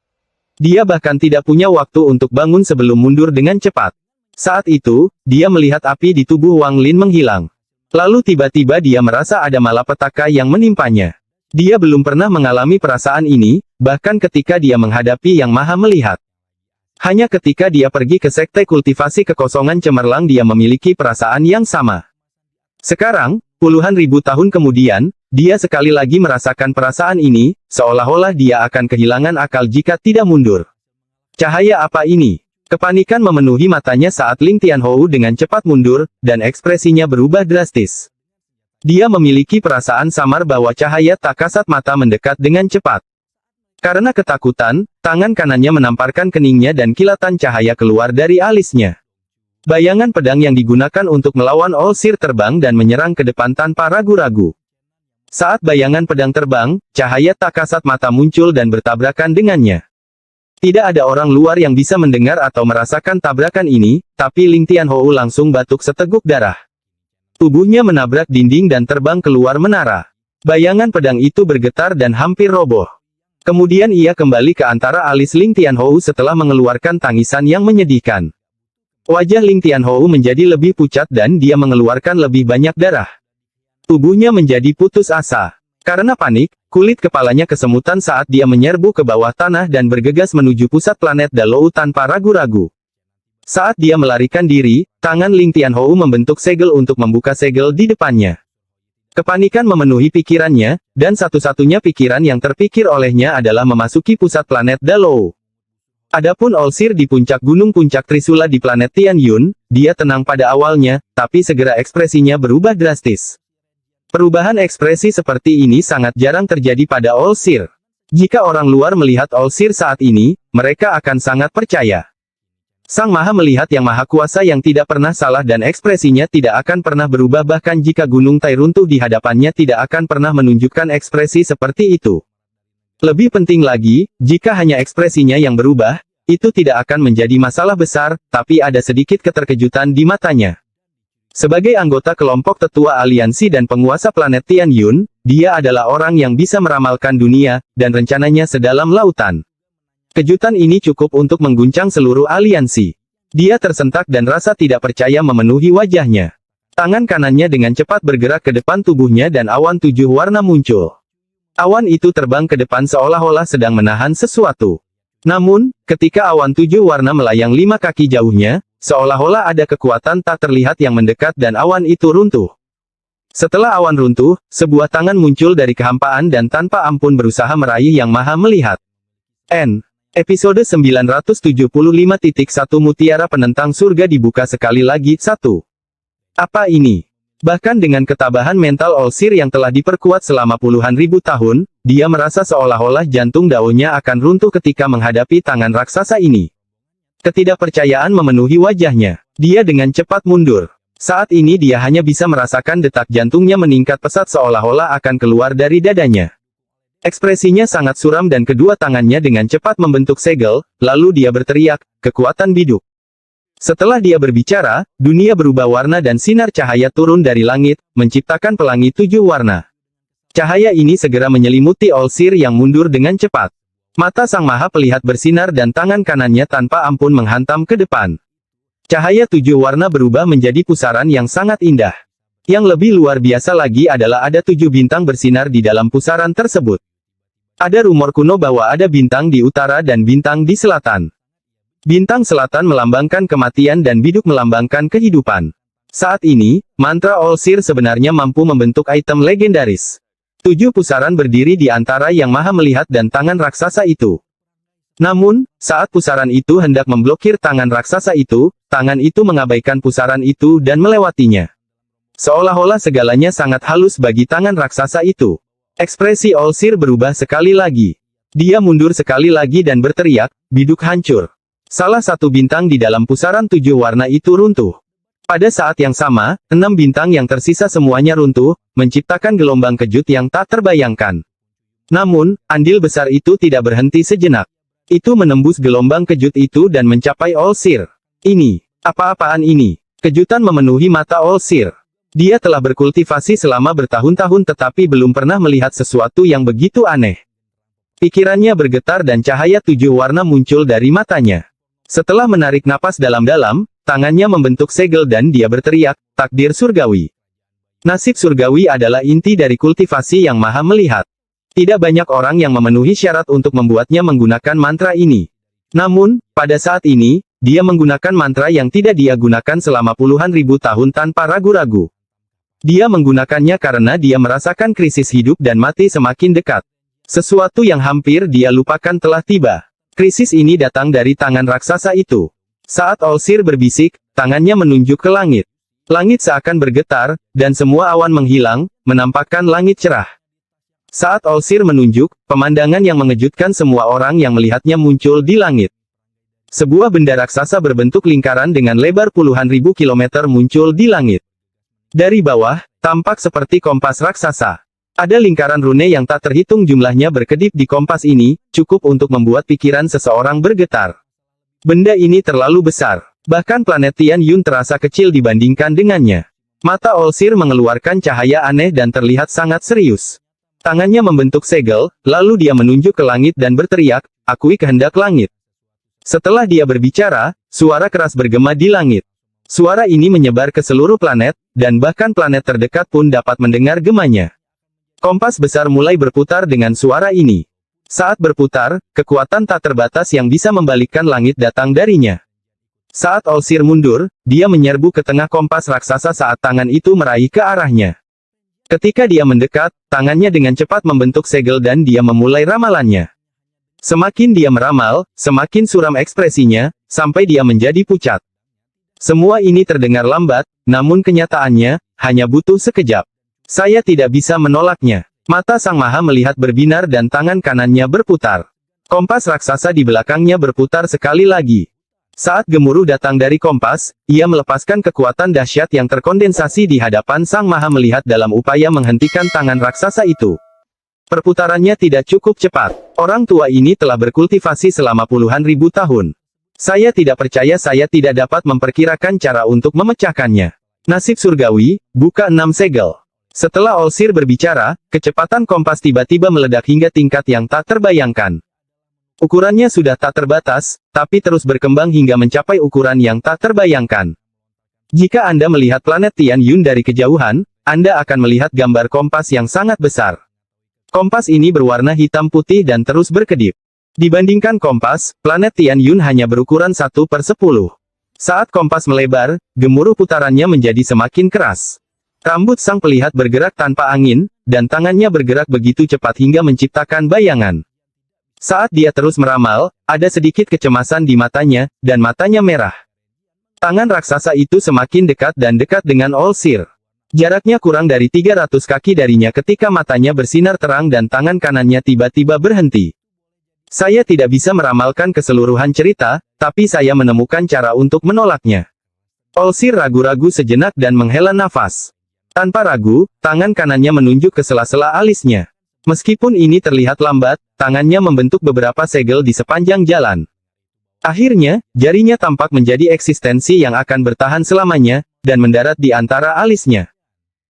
Dia bahkan tidak punya waktu untuk bangun sebelum mundur dengan cepat. Saat itu, dia melihat api di tubuh Wang Lin menghilang. Lalu tiba-tiba dia merasa ada malapetaka yang menimpanya. Dia belum pernah mengalami perasaan ini, bahkan ketika dia menghadapi Yang Maha Melihat. Hanya ketika dia pergi ke sekte kultivasi kekosongan cemerlang dia memiliki perasaan yang sama. Sekarang, puluhan ribu tahun kemudian, dia sekali lagi merasakan perasaan ini, seolah-olah dia akan kehilangan akal jika tidak mundur. Cahaya apa ini? Kepanikan memenuhi matanya saat Ling Tianhou dengan cepat mundur, dan ekspresinya berubah drastis. Dia memiliki perasaan samar bahwa cahaya tak kasat mata mendekat dengan cepat. Karena ketakutan, tangan kanannya menamparkan keningnya dan kilatan cahaya keluar dari alisnya. Bayangan pedang yang digunakan untuk melawan Olsir terbang dan menyerang ke depan tanpa ragu-ragu. Saat bayangan pedang terbang, cahaya tak kasat mata muncul dan bertabrakan dengannya. Tidak ada orang luar yang bisa mendengar atau merasakan tabrakan ini, tapi Ling Tianhou langsung batuk seteguk darah. Tubuhnya menabrak dinding dan terbang keluar menara. Bayangan pedang itu bergetar dan hampir roboh. Kemudian ia kembali ke antara alis Ling Tianhou setelah mengeluarkan tangisan yang menyedihkan. Wajah Ling Tianhou menjadi lebih pucat dan dia mengeluarkan lebih banyak darah. Tubuhnya menjadi putus asa. Karena panik, kulit kepalanya kesemutan saat dia menyerbu ke bawah tanah dan bergegas menuju pusat planet Dalou tanpa ragu-ragu. Saat dia melarikan diri, tangan Ling Tianhou membentuk segel untuk membuka segel di depannya. Kepanikan memenuhi pikirannya, dan satu-satunya pikiran yang terpikir olehnya adalah memasuki pusat planet Dalou. Adapun Olsir di puncak gunung puncak Trisula di planet Tianyun, dia tenang pada awalnya, tapi segera ekspresinya berubah drastis. Perubahan ekspresi seperti ini sangat jarang terjadi pada Olsir. Jika orang luar melihat Olsir saat ini, mereka akan sangat percaya. Sang Maha Melihat yang Maha Kuasa yang tidak pernah salah dan ekspresinya tidak akan pernah berubah bahkan jika gunung Tai runtuh di hadapannya tidak akan pernah menunjukkan ekspresi seperti itu. Lebih penting lagi, jika hanya ekspresinya yang berubah, itu tidak akan menjadi masalah besar, tapi ada sedikit keterkejutan di matanya. Sebagai anggota kelompok tetua aliansi dan penguasa planet Tianyun, dia adalah orang yang bisa meramalkan dunia, dan rencananya sedalam lautan. Kejutan ini cukup untuk mengguncang seluruh aliansi. Dia tersentak dan rasa tidak percaya memenuhi wajahnya. Tangan kanannya dengan cepat bergerak ke depan tubuhnya dan awan 7 warna muncul. Awan itu terbang ke depan seolah-olah sedang menahan sesuatu. Namun, ketika awan 7 warna melayang 5 kaki jauhnya, seolah-olah ada kekuatan tak terlihat yang mendekat dan awan itu runtuh. Setelah awan runtuh, sebuah tangan muncul dari kehampaan dan tanpa ampun berusaha meraih Yang Maha Melihat. Episode 975.1 Mutiara Penentang Surga dibuka sekali lagi. 1. Apa ini? Bahkan dengan ketabahan mental Olsir yang telah diperkuat selama puluhan ribu tahun, dia merasa seolah-olah jantung daunnya akan runtuh ketika menghadapi tangan raksasa ini. Ketidakpercayaan memenuhi wajahnya. Dia dengan cepat mundur. Saat ini dia hanya bisa merasakan detak jantungnya meningkat pesat seolah-olah akan keluar dari dadanya. Ekspresinya sangat suram dan kedua tangannya dengan cepat membentuk segel, lalu dia berteriak, kekuatan biduk. Setelah dia berbicara, dunia berubah warna dan sinar cahaya turun dari langit, menciptakan pelangi 7 warna. Cahaya ini segera menyelimuti Olsir yang mundur dengan cepat. Mata Sang Maha Pelihat bersinar dan tangan kanannya tanpa ampun menghantam ke depan. Cahaya 7 warna berubah menjadi pusaran yang sangat indah. Yang lebih luar biasa lagi adalah ada 7 bintang bersinar di dalam pusaran tersebut. Ada rumor kuno bahwa ada bintang di utara dan bintang di selatan. Bintang selatan melambangkan kematian dan biduk melambangkan kehidupan. Saat ini, mantra Olsir sebenarnya mampu membentuk item legendaris. 7 pusaran berdiri di antara Yang Maha Melihat dan tangan raksasa itu. Namun, saat pusaran itu hendak memblokir tangan raksasa itu, tangan itu mengabaikan pusaran itu dan melewatinya. Seolah-olah segalanya sangat halus bagi tangan raksasa itu. Ekspresi Olsir berubah sekali lagi. Dia mundur sekali lagi dan berteriak, biduk hancur. Salah satu bintang di dalam pusaran 7 warna itu runtuh. Pada saat yang sama, 6 bintang yang tersisa semuanya runtuh, menciptakan gelombang kejut yang tak terbayangkan. Namun, andil besar itu tidak berhenti sejenak. Itu menembus gelombang kejut itu dan mencapai Olsir. Ini, apa-apaan ini? Kejutan memenuhi mata Olsir. Dia telah berkultivasi selama bertahun-tahun tetapi belum pernah melihat sesuatu yang begitu aneh. Pikirannya bergetar dan cahaya 7 warna muncul dari matanya. Setelah menarik napas dalam-dalam, tangannya membentuk segel dan dia berteriak, takdir surgawi. Nasib surgawi adalah inti dari kultivasi Yang Maha Melihat. Tidak banyak orang yang memenuhi syarat untuk membuatnya menggunakan mantra ini. Namun, pada saat ini, dia menggunakan mantra yang tidak dia gunakan selama puluhan ribu tahun tanpa ragu-ragu. Dia menggunakannya karena dia merasakan krisis hidup dan mati semakin dekat. Sesuatu yang hampir dia lupakan telah tiba. Krisis ini datang dari tangan raksasa itu. Saat Olsir berbisik, tangannya menunjuk ke langit. Langit seakan bergetar, dan semua awan menghilang, menampakkan langit cerah. Saat Olsir menunjuk, pemandangan yang mengejutkan semua orang yang melihatnya muncul di langit. Sebuah benda raksasa berbentuk lingkaran dengan lebar puluhan ribu kilometer muncul di langit. Dari bawah, tampak seperti kompas raksasa. Ada lingkaran rune yang tak terhitung jumlahnya berkedip di kompas ini, cukup untuk membuat pikiran seseorang bergetar. Benda ini terlalu besar. Bahkan planet Tian Yun terasa kecil dibandingkan dengannya. Mata Olsir mengeluarkan cahaya aneh dan terlihat sangat serius. Tangannya membentuk segel, lalu dia menunjuk ke langit dan berteriak, "Akui kehendak langit." Setelah dia berbicara, suara keras bergema di langit. Suara ini menyebar ke seluruh planet, dan bahkan planet terdekat pun dapat mendengar gemanya. Kompas besar mulai berputar dengan suara ini. Saat berputar, kekuatan tak terbatas yang bisa membalikkan langit datang darinya. Saat Olsir mundur, dia menyerbu ke tengah kompas raksasa saat tangan itu meraih ke arahnya. Ketika dia mendekat, tangannya dengan cepat membentuk segel dan dia memulai ramalannya. Semakin dia meramal, semakin suram ekspresinya, sampai dia menjadi pucat. Semua ini terdengar lambat, namun kenyataannya, hanya butuh sekejap. Saya tidak bisa menolaknya. Mata Sang Maha melihat berbinar dan tangan kanannya berputar. Kompas raksasa di belakangnya berputar sekali lagi. Saat gemuruh datang dari kompas, ia melepaskan kekuatan dahsyat yang terkondensasi di hadapan Sang Maha melihat dalam upaya menghentikan tangan raksasa itu. Perputarannya tidak cukup cepat. Orang tua ini telah berkultivasi selama puluhan ribu tahun. Saya tidak percaya saya tidak dapat memperkirakan cara untuk memecahkannya. Nasib surgawi, buka 6 segel. Setelah Olsir berbicara, kecepatan kompas tiba-tiba meledak hingga tingkat yang tak terbayangkan. Ukurannya sudah tak terbatas, tapi terus berkembang hingga mencapai ukuran yang tak terbayangkan. Jika Anda melihat planet Tian Yun dari kejauhan, Anda akan melihat gambar kompas yang sangat besar. Kompas ini berwarna hitam putih dan terus berkedip. Dibandingkan kompas, planet Tian Yun hanya berukuran 1/10. Saat kompas melebar, gemuruh putarannya menjadi semakin keras. Rambut sang pelihat bergerak tanpa angin, dan tangannya bergerak begitu cepat hingga menciptakan bayangan. Saat dia terus meramal, ada sedikit kecemasan di matanya, dan matanya merah. Tangan raksasa itu semakin dekat dan dekat dengan Olsir. Jaraknya kurang dari 300 kaki darinya ketika matanya bersinar terang dan tangan kanannya tiba-tiba berhenti. Saya tidak bisa meramalkan keseluruhan cerita, tapi saya menemukan cara untuk menolaknya. Olsir ragu-ragu sejenak dan menghela nafas. Tanpa ragu, tangan kanannya menunjuk ke sela-sela alisnya. Meskipun ini terlihat lambat, tangannya membentuk beberapa segel di sepanjang jalan. Akhirnya, jarinya tampak menjadi eksistensi yang akan bertahan selamanya, dan mendarat di antara alisnya.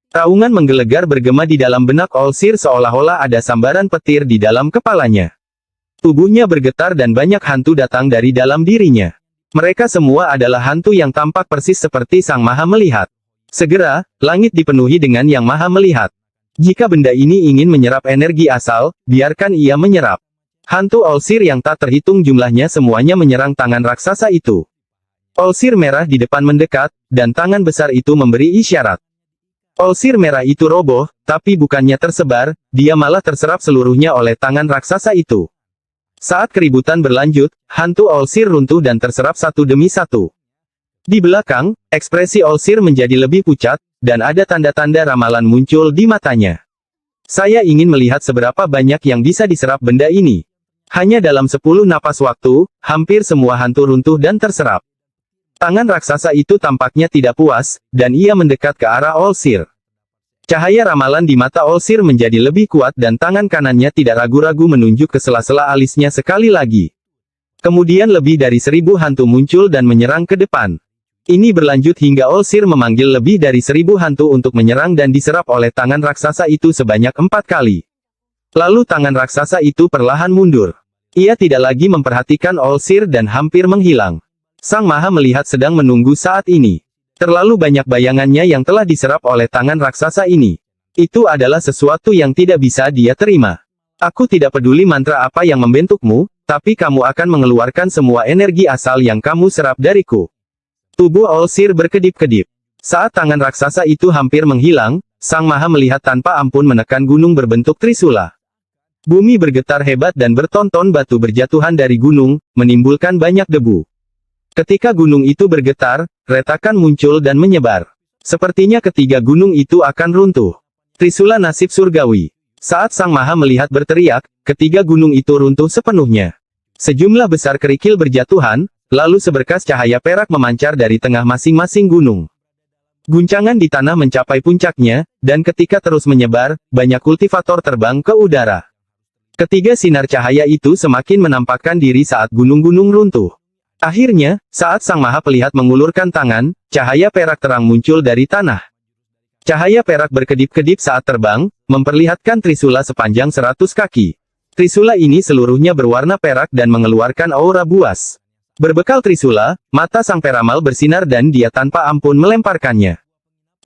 Raungan menggelegar bergema di dalam benak Olsir seolah-olah ada sambaran petir di dalam kepalanya. Tubuhnya bergetar dan banyak hantu datang dari dalam dirinya. Mereka semua adalah hantu yang tampak persis seperti Sang Maha Melihat. Segera, langit dipenuhi dengan Yang Maha Melihat. Jika benda ini ingin menyerap energi asal, biarkan ia menyerap. Hantu Olsir yang tak terhitung jumlahnya semuanya menyerang tangan raksasa itu. Olsir merah di depan mendekat, dan tangan besar itu memberi isyarat. Olsir merah itu roboh, tapi bukannya tersebar, dia malah terserap seluruhnya oleh tangan raksasa itu. Saat keributan berlanjut, hantu Olsir runtuh dan terserap satu demi satu. Di belakang, ekspresi Olsir menjadi lebih pucat, dan ada tanda-tanda ramalan muncul di matanya. Saya ingin melihat seberapa banyak yang bisa diserap benda ini. Hanya dalam 10 napas waktu, hampir semua hantu runtuh dan terserap. Tangan raksasa itu tampaknya tidak puas, dan ia mendekat ke arah Olsir. Cahaya ramalan di mata Olsir menjadi lebih kuat dan tangan kanannya tidak ragu-ragu menunjuk ke sela-sela alisnya sekali lagi. Kemudian lebih dari 1000 hantu muncul dan menyerang ke depan. Ini berlanjut hingga Olsir memanggil lebih dari 1000 hantu untuk menyerang dan diserap oleh tangan raksasa itu sebanyak 4 kali. Lalu tangan raksasa itu perlahan mundur. Ia tidak lagi memperhatikan Olsir dan hampir menghilang. Sang Maha Melihat sedang menunggu saat ini. Terlalu banyak bayangannya yang telah diserap oleh tangan raksasa ini. Itu adalah sesuatu yang tidak bisa dia terima. Aku tidak peduli mantra apa yang membentukmu, tapi kamu akan mengeluarkan semua energi asal yang kamu serap dariku. Tubuh Olsir berkedip-kedip. Saat tangan raksasa itu hampir menghilang, Sang Maha Melihat tanpa ampun menekan gunung berbentuk trisula. Bumi bergetar hebat dan bertonton batu berjatuhan dari gunung, menimbulkan banyak debu. Ketika gunung itu bergetar, retakan muncul dan menyebar. Sepertinya ketiga gunung itu akan runtuh. Trisula nasib surgawi. Saat Sang Maha melihat berteriak, ketiga gunung itu runtuh sepenuhnya. Sejumlah besar kerikil berjatuhan, lalu seberkas cahaya perak memancar dari tengah masing-masing gunung. Guncangan di tanah mencapai puncaknya, dan ketika terus menyebar, banyak kultivator terbang ke udara. Ketiga sinar cahaya itu semakin menampakkan diri saat gunung-gunung runtuh. Akhirnya, saat Sang Maha Pelihat mengulurkan tangan, cahaya perak terang muncul dari tanah. Cahaya perak berkedip-kedip saat terbang, memperlihatkan trisula sepanjang 100 kaki. Trisula ini seluruhnya berwarna perak dan mengeluarkan aura buas. Berbekal trisula, mata sang peramal bersinar dan dia tanpa ampun melemparkannya.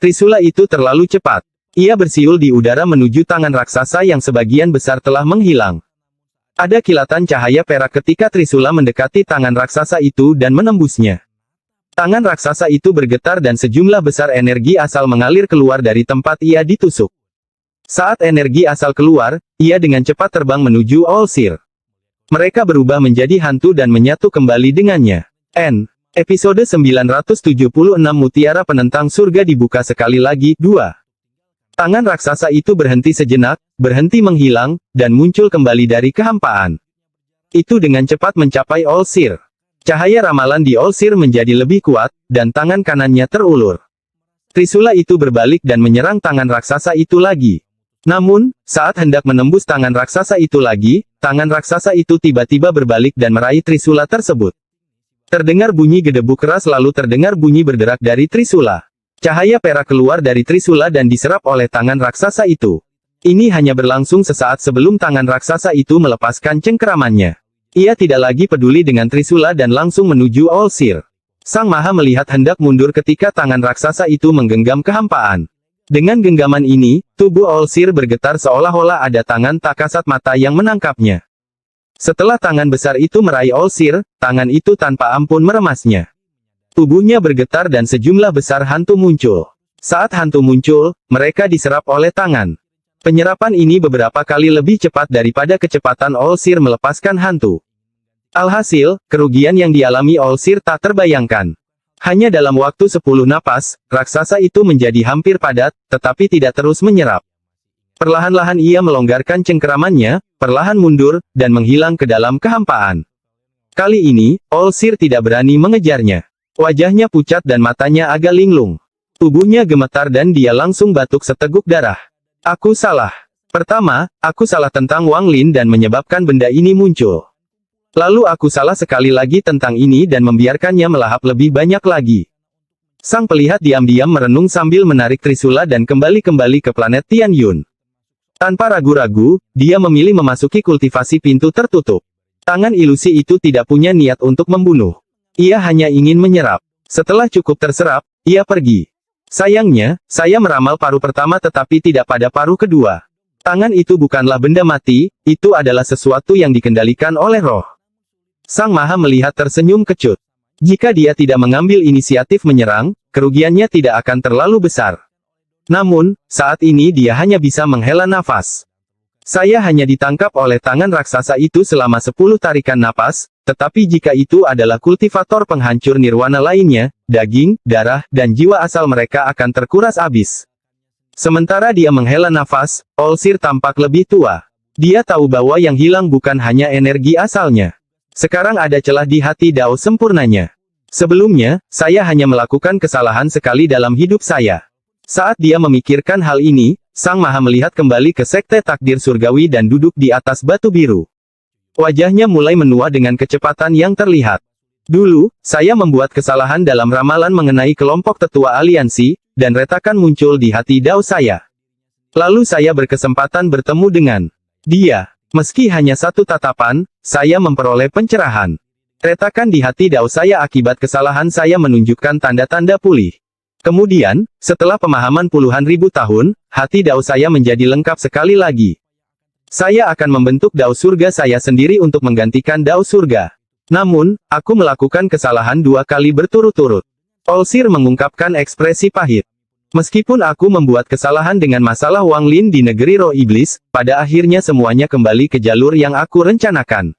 Trisula itu terlalu cepat. Ia bersiul di udara menuju tangan raksasa yang sebagian besar telah menghilang. Ada kilatan cahaya perak ketika trisula mendekati tangan raksasa itu dan menembusnya. Tangan raksasa itu bergetar dan sejumlah besar energi asal mengalir keluar dari tempat ia ditusuk. Saat energi asal keluar, ia dengan cepat terbang menuju Olsir. Mereka berubah menjadi hantu dan menyatu kembali dengannya. Episode 976 Mutiara Penentang Surga dibuka sekali lagi. 2. Tangan raksasa itu berhenti sejenak, berhenti menghilang, dan muncul kembali dari kehampaan. Itu dengan cepat mencapai Olsir. Cahaya ramalan di Olsir menjadi lebih kuat, dan tangan kanannya terulur. Trisula itu berbalik dan menyerang tangan raksasa itu lagi. Namun, saat hendak menembus tangan raksasa itu lagi, tangan raksasa itu tiba-tiba berbalik dan meraih trisula tersebut. Terdengar bunyi gedebuk keras lalu terdengar bunyi berderak dari trisula. Cahaya perak keluar dari trisula dan diserap oleh tangan raksasa itu. Ini hanya berlangsung sesaat sebelum tangan raksasa itu melepaskan cengkeramannya. Ia tidak lagi peduli dengan trisula dan langsung menuju Olsir. Sang Maha melihat hendak mundur ketika tangan raksasa itu menggenggam kehampaan. Dengan genggaman ini, tubuh Olsir bergetar seolah-olah ada tangan tak kasat mata yang menangkapnya. Setelah tangan besar itu meraih Olsir, tangan itu tanpa ampun meremasnya. Tubuhnya bergetar dan sejumlah besar hantu muncul. Saat hantu muncul, mereka diserap oleh tangan. Penyerapan ini beberapa kali lebih cepat daripada kecepatan Olsir melepaskan hantu. Alhasil, kerugian yang dialami Olsir tak terbayangkan. Hanya dalam waktu 10 napas, raksasa itu menjadi hampir padat, tetapi tidak terus menyerap. Perlahan-lahan ia melonggarkan cengkeramannya, perlahan mundur, dan menghilang ke dalam kehampaan. Kali ini, Olsir tidak berani mengejarnya. Wajahnya pucat dan matanya agak linglung. Tubuhnya gemetar dan dia langsung batuk seteguk darah. Aku salah. Pertama, aku salah tentang Wang Lin dan menyebabkan benda ini muncul. Lalu aku salah sekali lagi tentang ini dan membiarkannya melahap lebih banyak lagi. Sang pelihat diam-diam merenung sambil menarik trisula dan kembali ke planet Tianyun. Tanpa ragu-ragu, dia memilih memasuki kultivasi pintu tertutup. Tangan ilusi itu tidak punya niat untuk membunuh. Ia hanya ingin menyerap. Setelah cukup terserap, ia pergi. Sayangnya, saya meramal paru pertama tetapi tidak pada paru kedua. Tangan itu bukanlah benda mati, itu adalah sesuatu yang dikendalikan oleh roh. Sang Maha melihat tersenyum kecut. Jika dia tidak mengambil inisiatif menyerang, kerugiannya tidak akan terlalu besar. Namun, saat ini dia hanya bisa menghela nafas. Saya hanya ditangkap oleh tangan raksasa itu selama 10 tarikan napas, tetapi jika itu adalah kultivator penghancur nirwana lainnya, daging, darah, dan jiwa asal mereka akan terkuras habis. Sementara dia menghela nafas, Olsir tampak lebih tua. Dia tahu bahwa yang hilang bukan hanya energi asalnya. Sekarang ada celah di hati Dao sempurnanya. Sebelumnya, saya hanya melakukan kesalahan sekali dalam hidup saya. Saat dia memikirkan hal ini, Sang Maha melihat kembali ke Sekte Takdir Surgawi dan duduk di atas batu biru. Wajahnya mulai menua dengan kecepatan yang terlihat. Dulu, saya membuat kesalahan dalam ramalan mengenai kelompok tetua aliansi, dan retakan muncul di hati Dao saya. Lalu saya berkesempatan bertemu dengan dia. Meski hanya satu tatapan, saya memperoleh pencerahan. Retakan di hati Dao saya akibat kesalahan saya menunjukkan tanda-tanda pulih. Kemudian, setelah pemahaman puluhan ribu tahun, hati Dao saya menjadi lengkap sekali lagi. Saya akan membentuk Dao surga saya sendiri untuk menggantikan Dao surga. Namun, aku melakukan kesalahan 2 kali berturut-turut. Olsir mengungkapkan ekspresi pahit. Meskipun aku membuat kesalahan dengan masalah Wang Lin di negeri roh iblis, pada akhirnya semuanya kembali ke jalur yang aku rencanakan.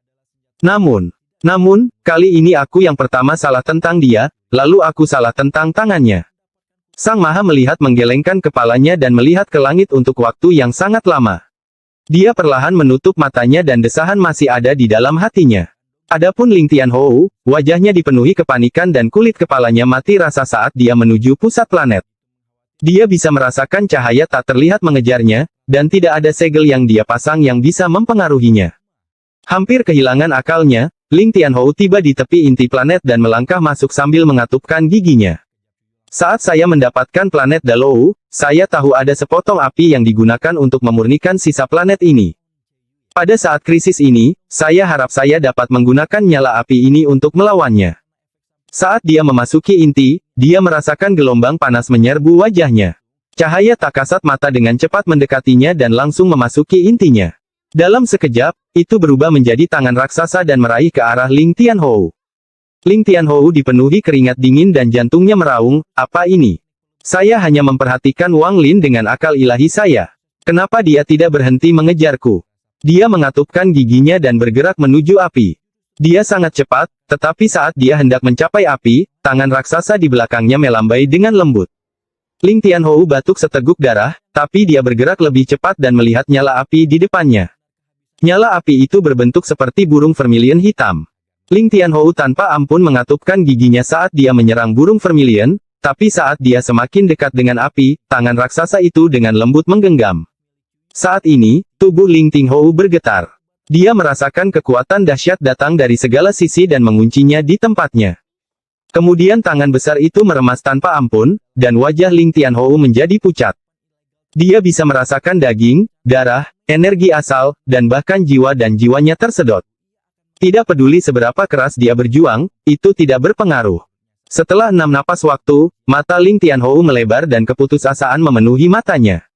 Namun, kali ini aku yang pertama salah tentang dia, lalu aku salah tentang tangannya. Sang Maha melihat menggelengkan kepalanya dan melihat ke langit untuk waktu yang sangat lama. Dia perlahan menutup matanya dan desahan masih ada di dalam hatinya. Adapun Ling Tianhou, wajahnya dipenuhi kepanikan dan kulit kepalanya mati rasa saat dia menuju pusat planet. Dia bisa merasakan cahaya tak terlihat mengejarnya, dan tidak ada segel yang dia pasang yang bisa mempengaruhinya. Hampir kehilangan akalnya, Ling Tianhou tiba di tepi inti planet dan melangkah masuk sambil mengatupkan giginya. Saat saya mendapatkan planet Dalou, saya tahu ada sepotong api yang digunakan untuk memurnikan sisa planet ini. Pada saat krisis ini, saya harap saya dapat menggunakan nyala api ini untuk melawannya. Saat dia memasuki inti, dia merasakan gelombang panas menyerbu wajahnya. Cahaya tak kasat mata dengan cepat mendekatinya dan langsung memasuki intinya. Dalam sekejap, itu berubah menjadi tangan raksasa dan meraih ke arah Ling Tianhou. Ling Tianhou dipenuhi keringat dingin dan jantungnya meraung, apa ini? Saya hanya memperhatikan Wang Lin dengan akal ilahi saya. Kenapa dia tidak berhenti mengejarku? Dia mengatupkan giginya dan bergerak menuju api. Dia sangat cepat, tetapi saat dia hendak mencapai api, tangan raksasa di belakangnya melambai dengan lembut. Ling Tianhou batuk seteguk darah, tapi dia bergerak lebih cepat dan melihat nyala api di depannya. Nyala api itu berbentuk seperti burung vermilion hitam. Ling Tianhou tanpa ampun mengatupkan giginya saat dia menyerang burung vermilion, tapi saat dia semakin dekat dengan api, tangan raksasa itu dengan lembut menggenggam. Saat ini, tubuh Ling Tianhou bergetar. Dia merasakan kekuatan dahsyat datang dari segala sisi dan menguncinya di tempatnya. Kemudian tangan besar itu meremas tanpa ampun, dan wajah Ling Tianhou menjadi pucat. Dia bisa merasakan daging, darah, energi asal, dan bahkan jiwa dan jiwanya tersedot. Tidak peduli seberapa keras dia berjuang, itu tidak berpengaruh. Setelah 6 napas waktu, mata Ling Tianhou melebar dan keputusasaan memenuhi matanya.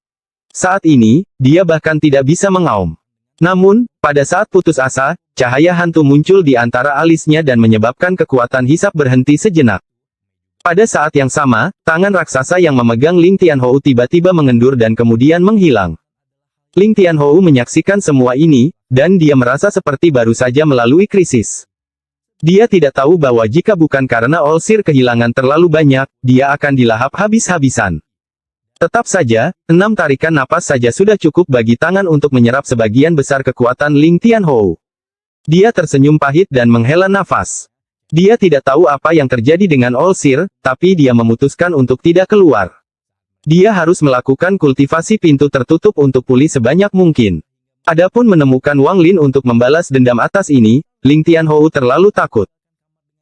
Saat ini, dia bahkan tidak bisa mengaum. Namun, pada saat putus asa, cahaya hantu muncul di antara alisnya dan menyebabkan kekuatan hisap berhenti sejenak. Pada saat yang sama, tangan raksasa yang memegang Ling Tianhou tiba-tiba mengendur dan kemudian menghilang. Ling Tianhou menyaksikan semua ini, dan dia merasa seperti baru saja melalui krisis. Dia tidak tahu bahwa jika bukan karena Olsir kehilangan terlalu banyak, dia akan dilahap habis-habisan. Tetap saja, 6 tarikan napas saja sudah cukup bagi tangan untuk menyerap sebagian besar kekuatan Ling Tianhou. Dia tersenyum pahit dan menghela nafas. Dia tidak tahu apa yang terjadi dengan Olsir, tapi dia memutuskan untuk tidak keluar. Dia harus melakukan kultivasi pintu tertutup untuk pulih sebanyak mungkin. Adapun menemukan Wang Lin untuk membalas dendam atas ini, Ling Tianhou terlalu takut.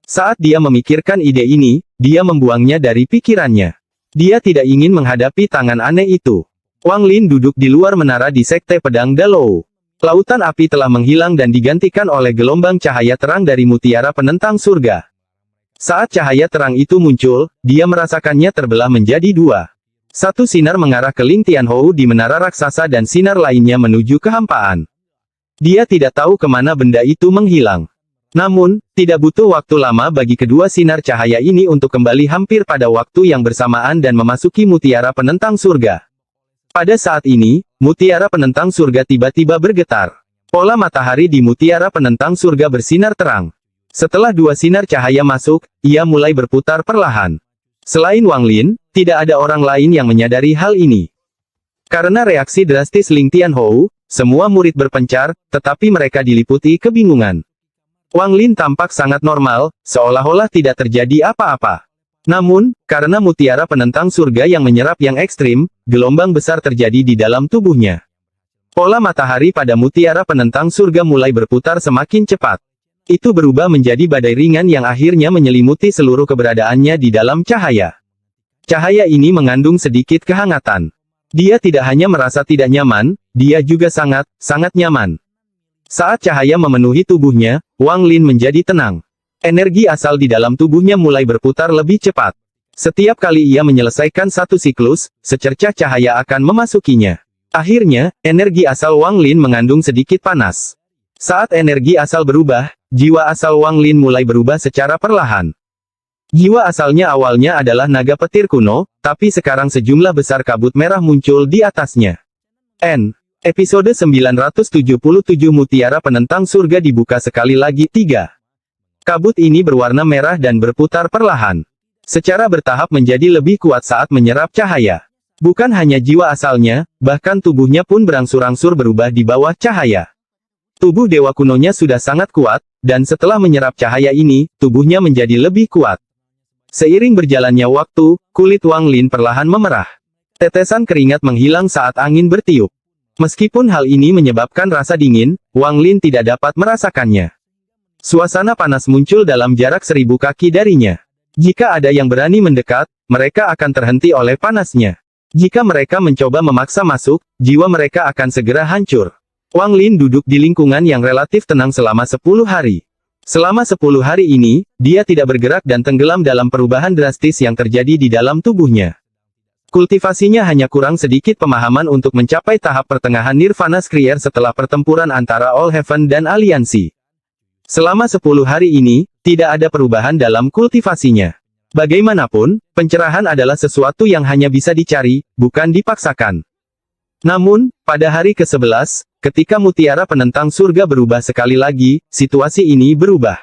Saat dia memikirkan ide ini, dia membuangnya dari pikirannya. Dia tidak ingin menghadapi tangan aneh itu. Wang Lin duduk di luar menara di Sekte Pedang Dalou. Lautan api telah menghilang dan digantikan oleh gelombang cahaya terang dari mutiara penentang surga. Saat cahaya terang itu muncul, dia merasakannya terbelah menjadi 2. Satu sinar mengarah ke Ling Tianhou di menara raksasa dan sinar lainnya menuju kehampaan. Dia tidak tahu kemana benda itu menghilang. Namun, tidak butuh waktu lama bagi kedua sinar cahaya ini untuk kembali hampir pada waktu yang bersamaan dan memasuki mutiara penentang surga. Pada saat ini, mutiara penentang surga tiba-tiba bergetar. Pola matahari di mutiara penentang surga bersinar terang. Setelah 2 sinar cahaya masuk, ia mulai berputar perlahan. Selain Wang Lin, tidak ada orang lain yang menyadari hal ini. Karena reaksi drastis Ling Tianhou, semua murid berpencar, tetapi mereka diliputi kebingungan. Wang Lin tampak sangat normal, seolah-olah tidak terjadi apa-apa. Namun, karena mutiara penentang surga yang menyerap yang ekstrim, gelombang besar terjadi di dalam tubuhnya. Pola matahari pada mutiara penentang surga mulai berputar semakin cepat. Itu berubah menjadi badai ringan yang akhirnya menyelimuti seluruh keberadaannya di dalam cahaya. Cahaya ini mengandung sedikit kehangatan. Dia tidak hanya merasa tidak nyaman, dia juga sangat nyaman. Saat cahaya memenuhi tubuhnya, Wang Lin menjadi tenang. Energi asal di dalam tubuhnya mulai berputar lebih cepat. Setiap kali ia menyelesaikan satu siklus, secercah cahaya akan memasukinya. Akhirnya, energi asal Wang Lin mengandung sedikit panas. Saat energi asal berubah, jiwa asal Wang Lin mulai berubah secara perlahan. Jiwa asalnya awalnya adalah naga petir kuno, tapi sekarang sejumlah besar kabut merah muncul di atasnya. Episode 977 Mutiara Penentang Surga dibuka sekali lagi 3. Kabut ini berwarna merah dan berputar perlahan. Secara bertahap menjadi lebih kuat saat menyerap cahaya. Bukan hanya jiwa asalnya, bahkan tubuhnya pun berangsur-angsur berubah di bawah cahaya. Tubuh dewa kunonya sudah sangat kuat, dan setelah menyerap cahaya ini, tubuhnya menjadi lebih kuat. Seiring berjalannya waktu, kulit Wang Lin perlahan memerah. Tetesan keringat menghilang saat angin bertiup. Meskipun hal ini menyebabkan rasa dingin, Wang Lin tidak dapat merasakannya. Suasana panas muncul dalam jarak 1000 kaki darinya. Jika ada yang berani mendekat, mereka akan terhenti oleh panasnya. Jika mereka mencoba memaksa masuk, jiwa mereka akan segera hancur. Wang Lin duduk di lingkungan yang relatif tenang selama 10 hari. Selama 10 hari ini, dia tidak bergerak dan tenggelam dalam perubahan drastis yang terjadi di dalam tubuhnya. Kultivasinya hanya kurang sedikit pemahaman untuk mencapai tahap pertengahan Nirvana Skrier setelah pertempuran antara All Heaven dan Aliansi. Selama 10 hari ini, tidak ada perubahan dalam kultivasinya. Bagaimanapun, pencerahan adalah sesuatu yang hanya bisa dicari, bukan dipaksakan. Namun, pada hari ke-11, ketika mutiara penentang surga berubah sekali lagi, situasi ini berubah.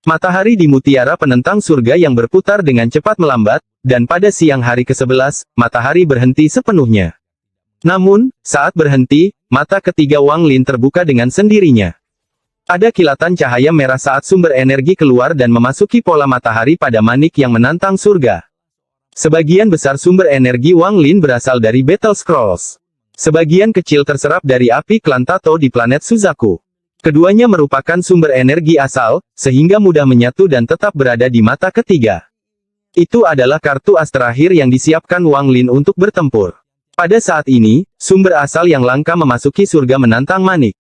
Matahari di mutiara penentang surga yang berputar dengan cepat melambat, dan pada siang hari ke-11, matahari berhenti sepenuhnya. Namun, saat berhenti, mata ketiga Wang Lin terbuka dengan sendirinya. Ada kilatan cahaya merah saat sumber energi keluar dan memasuki pola matahari pada manik yang menantang surga. Sebagian besar sumber energi Wang Lin berasal dari Battle Scrolls. Sebagian kecil terserap dari api klan Tato di planet Suzaku. Keduanya merupakan sumber energi asal, sehingga mudah menyatu dan tetap berada di mata ketiga. Itu adalah kartu as terakhir yang disiapkan Wang Lin untuk bertempur. Pada saat ini, sumber asal yang langka memasuki surga menantang manik.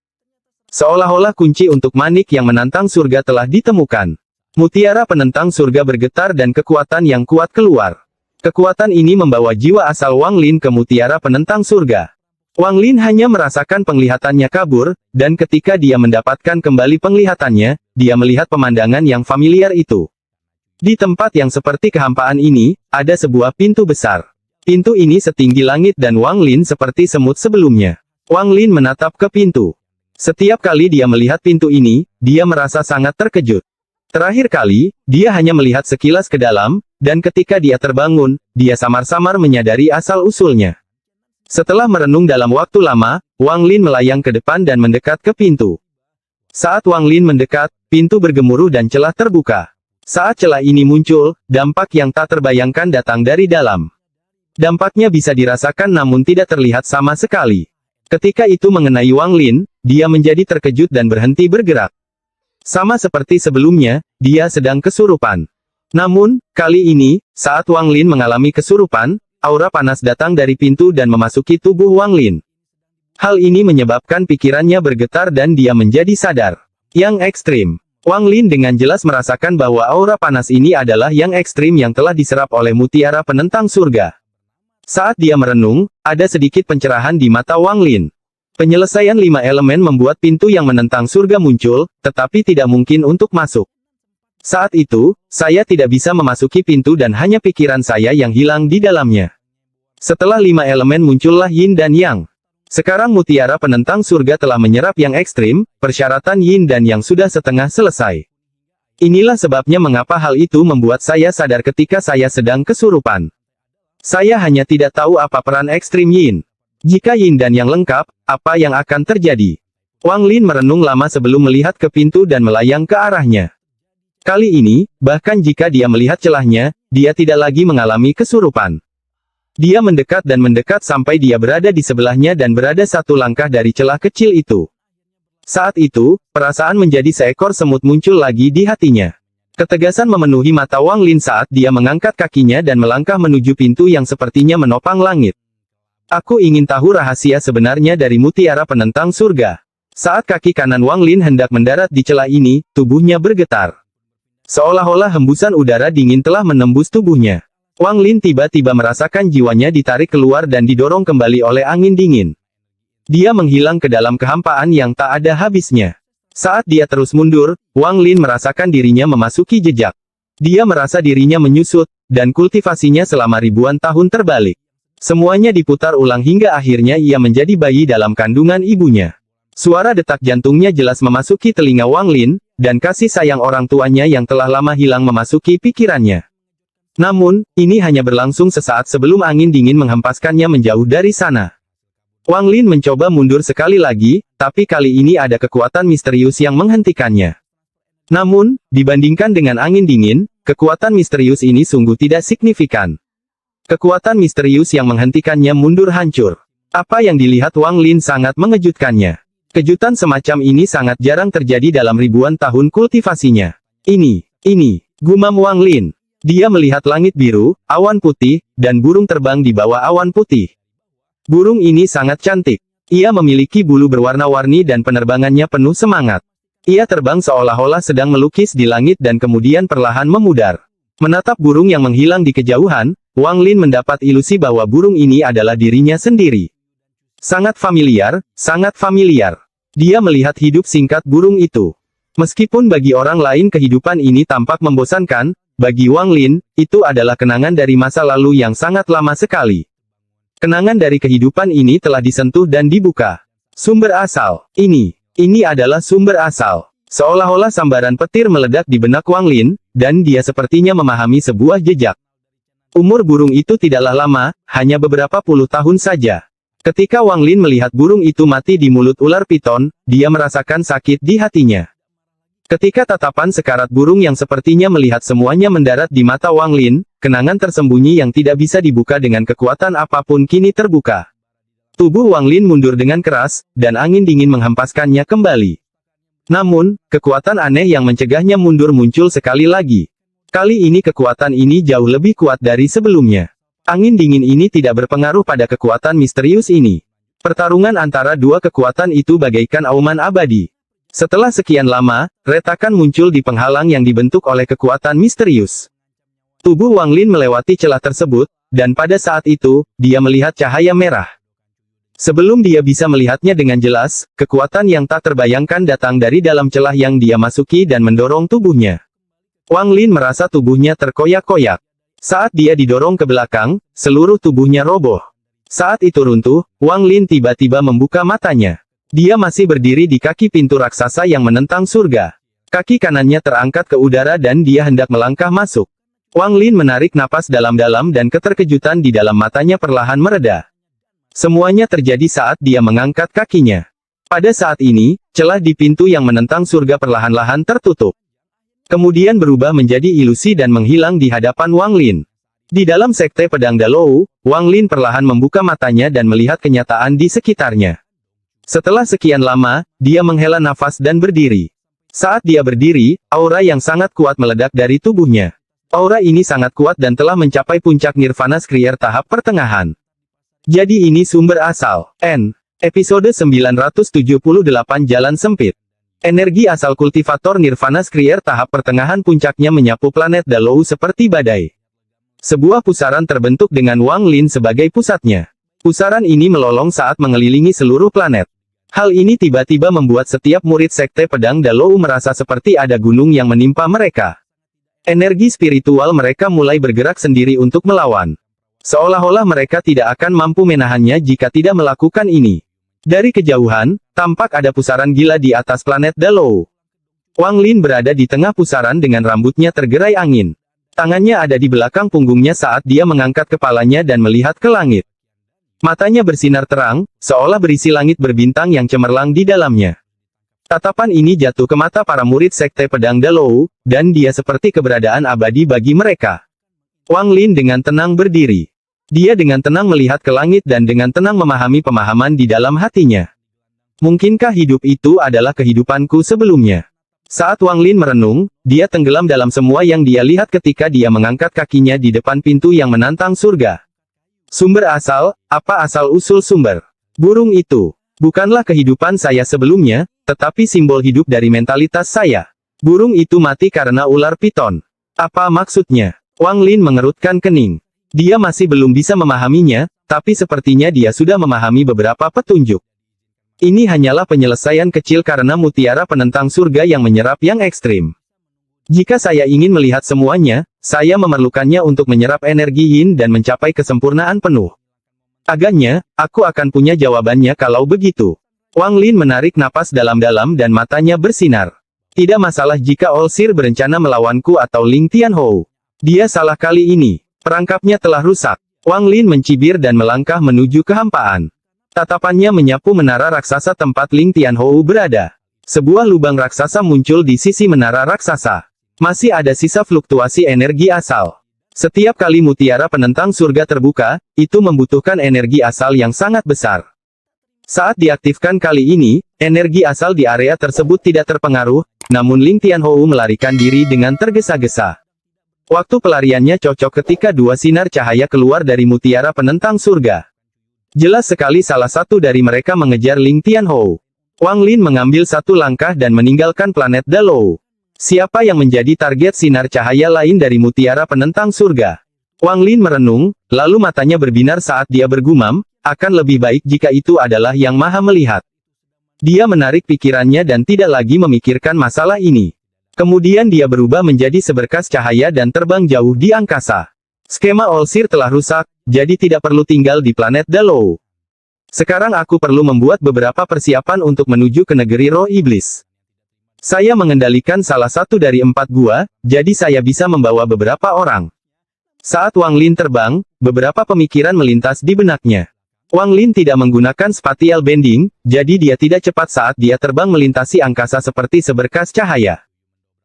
Seolah-olah kunci untuk manik yang menantang surga telah ditemukan. Mutiara penentang surga bergetar dan kekuatan yang kuat keluar. Kekuatan ini membawa jiwa asal Wang Lin ke mutiara penentang surga. Wang Lin hanya merasakan penglihatannya kabur, dan ketika dia mendapatkan kembali penglihatannya, dia melihat pemandangan yang familiar itu. Di tempat yang seperti kehampaan ini, ada sebuah pintu besar. Pintu ini setinggi langit dan Wang Lin seperti semut sebelumnya. Wang Lin menatap ke pintu. Setiap kali dia melihat pintu ini, dia merasa sangat terkejut. Terakhir kali, dia hanya melihat sekilas ke dalam, dan ketika dia terbangun, dia samar-samar menyadari asal-usulnya. Setelah merenung dalam waktu lama, Wang Lin melayang ke depan dan mendekat ke pintu. Saat Wang Lin mendekat, pintu bergemuruh dan celah terbuka. Saat celah ini muncul, dampak yang tak terbayangkan datang dari dalam. Dampaknya bisa dirasakan namun tidak terlihat sama sekali. Ketika itu mengenai Wang Lin, dia menjadi terkejut dan berhenti bergerak. Sama seperti sebelumnya, dia sedang kesurupan. Namun, kali ini, saat Wang Lin mengalami kesurupan, aura panas datang dari pintu dan memasuki tubuh Wang Lin. Hal ini menyebabkan pikirannya bergetar dan dia menjadi sadar. Yang ekstrim. Wang Lin dengan jelas merasakan bahwa aura panas ini adalah yang ekstrim yang telah diserap oleh mutiara penentang surga. Saat dia merenung, ada sedikit pencerahan di mata Wang Lin. Penyelesaian 5 elemen membuat pintu yang menentang surga muncul, tetapi tidak mungkin untuk masuk. Saat itu, saya tidak bisa memasuki pintu dan hanya pikiran saya yang hilang di dalamnya. Setelah 5 elemen muncullah Yin dan Yang. Sekarang mutiara penentang surga telah menyerap yang ekstrim, persyaratan Yin dan Yang sudah setengah selesai. Inilah sebabnya mengapa hal itu membuat saya sadar ketika saya sedang kesurupan. Saya hanya tidak tahu apa peran ekstrim Yin. Jika Yin dan Yang lengkap, apa yang akan terjadi? Wang Lin merenung lama sebelum melihat ke pintu dan melayang ke arahnya. Kali ini, bahkan jika dia melihat celahnya, dia tidak lagi mengalami kesurupan. Dia mendekat dan mendekat sampai dia berada di sebelahnya dan berada satu langkah dari celah kecil itu. Saat itu, perasaan menjadi seekor semut muncul lagi di hatinya. Ketegasan memenuhi mata Wang Lin saat dia mengangkat kakinya dan melangkah menuju pintu yang sepertinya menopang langit. Aku ingin tahu rahasia sebenarnya dari mutiara penentang surga. Saat kaki kanan Wang Lin hendak mendarat di celah ini, tubuhnya bergetar. Seolah-olah hembusan udara dingin telah menembus tubuhnya. Wang Lin tiba-tiba merasakan jiwanya ditarik keluar dan didorong kembali oleh angin dingin. Dia menghilang ke dalam kehampaan yang tak ada habisnya. Saat dia terus mundur, Wang Lin merasakan dirinya memasuki jejak. Dia merasa dirinya menyusut, dan kultivasinya selama ribuan tahun terbalik. Semuanya diputar ulang hingga akhirnya ia menjadi bayi dalam kandungan ibunya. Suara detak jantungnya jelas memasuki telinga Wang Lin, dan kasih sayang orang tuanya yang telah lama hilang memasuki pikirannya. Namun, ini hanya berlangsung sesaat sebelum angin dingin menghempaskannya menjauh dari sana. Wang Lin mencoba mundur sekali lagi, tapi kali ini ada kekuatan misterius yang menghentikannya. Namun, dibandingkan dengan angin dingin, kekuatan misterius ini sungguh tidak signifikan. Kekuatan misterius yang menghentikannya mundur hancur. Apa yang dilihat Wang Lin sangat mengejutkannya. Kejutan semacam ini sangat jarang terjadi dalam ribuan tahun kultivasinya. Ini, gumam Wang Lin. Dia melihat langit biru, awan putih, dan burung terbang di bawah awan putih. Burung ini sangat cantik. Ia memiliki bulu berwarna-warni dan penerbangannya penuh semangat. Ia terbang seolah-olah sedang melukis di langit dan kemudian perlahan memudar. Menatap burung yang menghilang di kejauhan, Wang Lin mendapat ilusi bahwa burung ini adalah dirinya sendiri. Sangat familiar, sangat familiar. Dia melihat hidup singkat burung itu. Meskipun bagi orang lain kehidupan ini tampak membosankan, bagi Wang Lin, itu adalah kenangan dari masa lalu yang sangat lama sekali. Kenangan dari kehidupan ini telah disentuh dan dibuka. Sumber asal. Ini adalah sumber asal. Seolah-olah sambaran petir meledak di benak Wang Lin, dan dia sepertinya memahami sebuah jejak. Umur burung itu tidaklah lama, hanya beberapa puluh tahun saja. Ketika Wang Lin melihat burung itu mati di mulut ular piton, dia merasakan sakit di hatinya. Ketika tatapan sekarat burung yang sepertinya melihat semuanya mendarat di mata Wang Lin, kenangan tersembunyi yang tidak bisa dibuka dengan kekuatan apapun kini terbuka. Tubuh Wang Lin mundur dengan keras, dan angin dingin menghempaskannya kembali. Namun, kekuatan aneh yang mencegahnya mundur muncul sekali lagi. Kali ini kekuatan ini jauh lebih kuat dari sebelumnya. Angin dingin ini tidak berpengaruh pada kekuatan misterius ini. Pertarungan antara dua kekuatan itu bagaikan auman abadi. Setelah sekian lama, retakan muncul di penghalang yang dibentuk oleh kekuatan misterius. Tubuh Wang Lin melewati celah tersebut, dan pada saat itu, dia melihat cahaya merah. Sebelum dia bisa melihatnya dengan jelas, kekuatan yang tak terbayangkan datang dari dalam celah yang dia masuki dan mendorong tubuhnya. Wang Lin merasa tubuhnya terkoyak-koyak. Saat dia didorong ke belakang, seluruh tubuhnya roboh. Saat itu runtuh, Wang Lin tiba-tiba membuka matanya. Dia masih berdiri di kaki pintu raksasa yang menentang surga. Kaki kanannya terangkat ke udara dan dia hendak melangkah masuk. Wang Lin menarik napas dalam-dalam dan keterkejutan di dalam matanya perlahan mereda. Semuanya terjadi saat dia mengangkat kakinya. Pada saat ini, celah di pintu yang menentang surga perlahan-lahan tertutup. Kemudian berubah menjadi ilusi dan menghilang di hadapan Wang Lin. Di dalam sekte pedang Dalou, Wang Lin perlahan membuka matanya dan melihat kenyataan di sekitarnya. Setelah sekian lama, dia menghela nafas dan berdiri. Saat dia berdiri, aura yang sangat kuat meledak dari tubuhnya. Aura ini sangat kuat dan telah mencapai puncak Nirvana Skrier tahap pertengahan. Jadi ini sumber asal. Episode 978 Jalan Sempit. Energi asal kultivator Nirvana Skrier tahap pertengahan puncaknya menyapu planet Dalou seperti badai. Sebuah pusaran terbentuk dengan Wang Lin sebagai pusatnya. Pusaran ini melolong saat mengelilingi seluruh planet. Hal ini tiba-tiba membuat setiap murid sekte pedang Dalou merasa seperti ada gunung yang menimpa mereka. Energi spiritual mereka mulai bergerak sendiri untuk melawan. Seolah-olah mereka tidak akan mampu menahannya jika tidak melakukan ini. Dari kejauhan, tampak ada pusaran gila di atas planet Dalou. Wang Lin berada di tengah pusaran dengan rambutnya tergerai angin. Tangannya ada di belakang punggungnya saat dia mengangkat kepalanya dan melihat ke langit. Matanya bersinar terang, seolah berisi langit berbintang yang cemerlang di dalamnya. Tatapan ini jatuh ke mata para murid sekte pedang Dalou, dan dia seperti keberadaan abadi bagi mereka. Wang Lin dengan tenang berdiri. Dia dengan tenang melihat ke langit dan dengan tenang memahami pemahaman di dalam hatinya. Mungkinkah hidup itu adalah kehidupanku sebelumnya? Saat Wang Lin merenung, dia tenggelam dalam semua yang dia lihat ketika dia mengangkat kakinya di depan pintu yang menantang surga. Sumber asal, apa asal-usul sumber? Burung itu bukanlah kehidupan saya sebelumnya, tetapi simbol hidup dari mentalitas saya. Burung itu mati karena ular piton. Apa maksudnya? Wang Lin mengerutkan kening. Dia masih belum bisa memahaminya, tapi sepertinya dia sudah memahami beberapa petunjuk. Ini hanyalah penyelesaian kecil karena mutiara penentang surga yang menyerap yang ekstrim. Jika saya ingin melihat semuanya, saya memerlukannya untuk menyerap energi yin dan mencapai kesempurnaan penuh. Agaknya, aku akan punya jawabannya kalau begitu. Wang Lin menarik napas dalam-dalam dan matanya bersinar. Tidak masalah jika Olsir berencana melawanku atau Ling Tianhou. Dia salah kali ini. Perangkapnya telah rusak. Wang Lin mencibir dan melangkah menuju kehampaan. Tatapannya menyapu menara raksasa tempat Ling Tianhou berada. Sebuah lubang raksasa muncul di sisi menara raksasa. Masih ada sisa fluktuasi energi asal. Setiap kali mutiara penentang surga terbuka, itu membutuhkan energi asal yang sangat besar. Saat diaktifkan kali ini, energi asal di area tersebut tidak terpengaruh, namun Ling Tianhou melarikan diri dengan tergesa-gesa. Waktu pelariannya cocok ketika dua sinar cahaya keluar dari mutiara penentang surga. Jelas sekali salah satu dari mereka mengejar Ling Tianhou. Wang Lin mengambil satu langkah dan meninggalkan planet Dalou. Siapa yang menjadi target sinar cahaya lain dari mutiara penentang surga? Wang Lin merenung, lalu matanya berbinar saat dia bergumam, akan lebih baik jika itu adalah Yang Maha Melihat. Dia menarik pikirannya dan tidak lagi memikirkan masalah ini. Kemudian dia berubah menjadi seberkas cahaya dan terbang jauh di angkasa. Skema Olsir telah rusak, jadi tidak perlu tinggal di planet Dalou. Sekarang aku perlu membuat beberapa persiapan untuk menuju ke negeri roh iblis. Saya mengendalikan salah satu dari 4 gua, jadi saya bisa membawa beberapa orang. Saat Wang Lin terbang, beberapa pemikiran melintas di benaknya. Wang Lin tidak menggunakan spatial bending, jadi dia tidak cepat saat dia terbang melintasi angkasa seperti seberkas cahaya.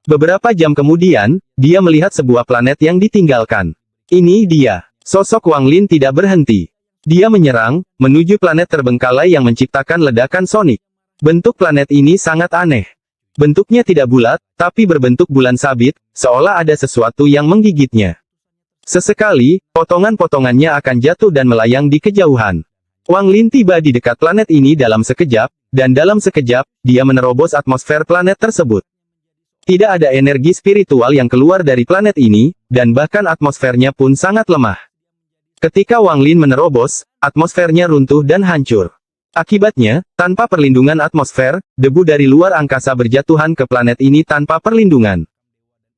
Beberapa jam kemudian, dia melihat sebuah planet yang ditinggalkan. Ini dia. Sosok Wang Lin tidak berhenti. Dia menyerang, menuju planet terbengkalai yang menciptakan ledakan sonik. Bentuk planet ini sangat aneh. Bentuknya tidak bulat, tapi berbentuk bulan sabit, seolah ada sesuatu yang menggigitnya. Sesekali, potongan-potongannya akan jatuh dan melayang di kejauhan. Wang Lin tiba di dekat planet ini dalam sekejap, dan dalam sekejap, dia menerobos atmosfer planet tersebut. Tidak ada energi spiritual yang keluar dari planet ini, dan bahkan atmosfernya pun sangat lemah. Ketika Wang Lin menerobos, atmosfernya runtuh dan hancur. Akibatnya, tanpa perlindungan atmosfer, debu dari luar angkasa berjatuhan ke planet ini tanpa perlindungan.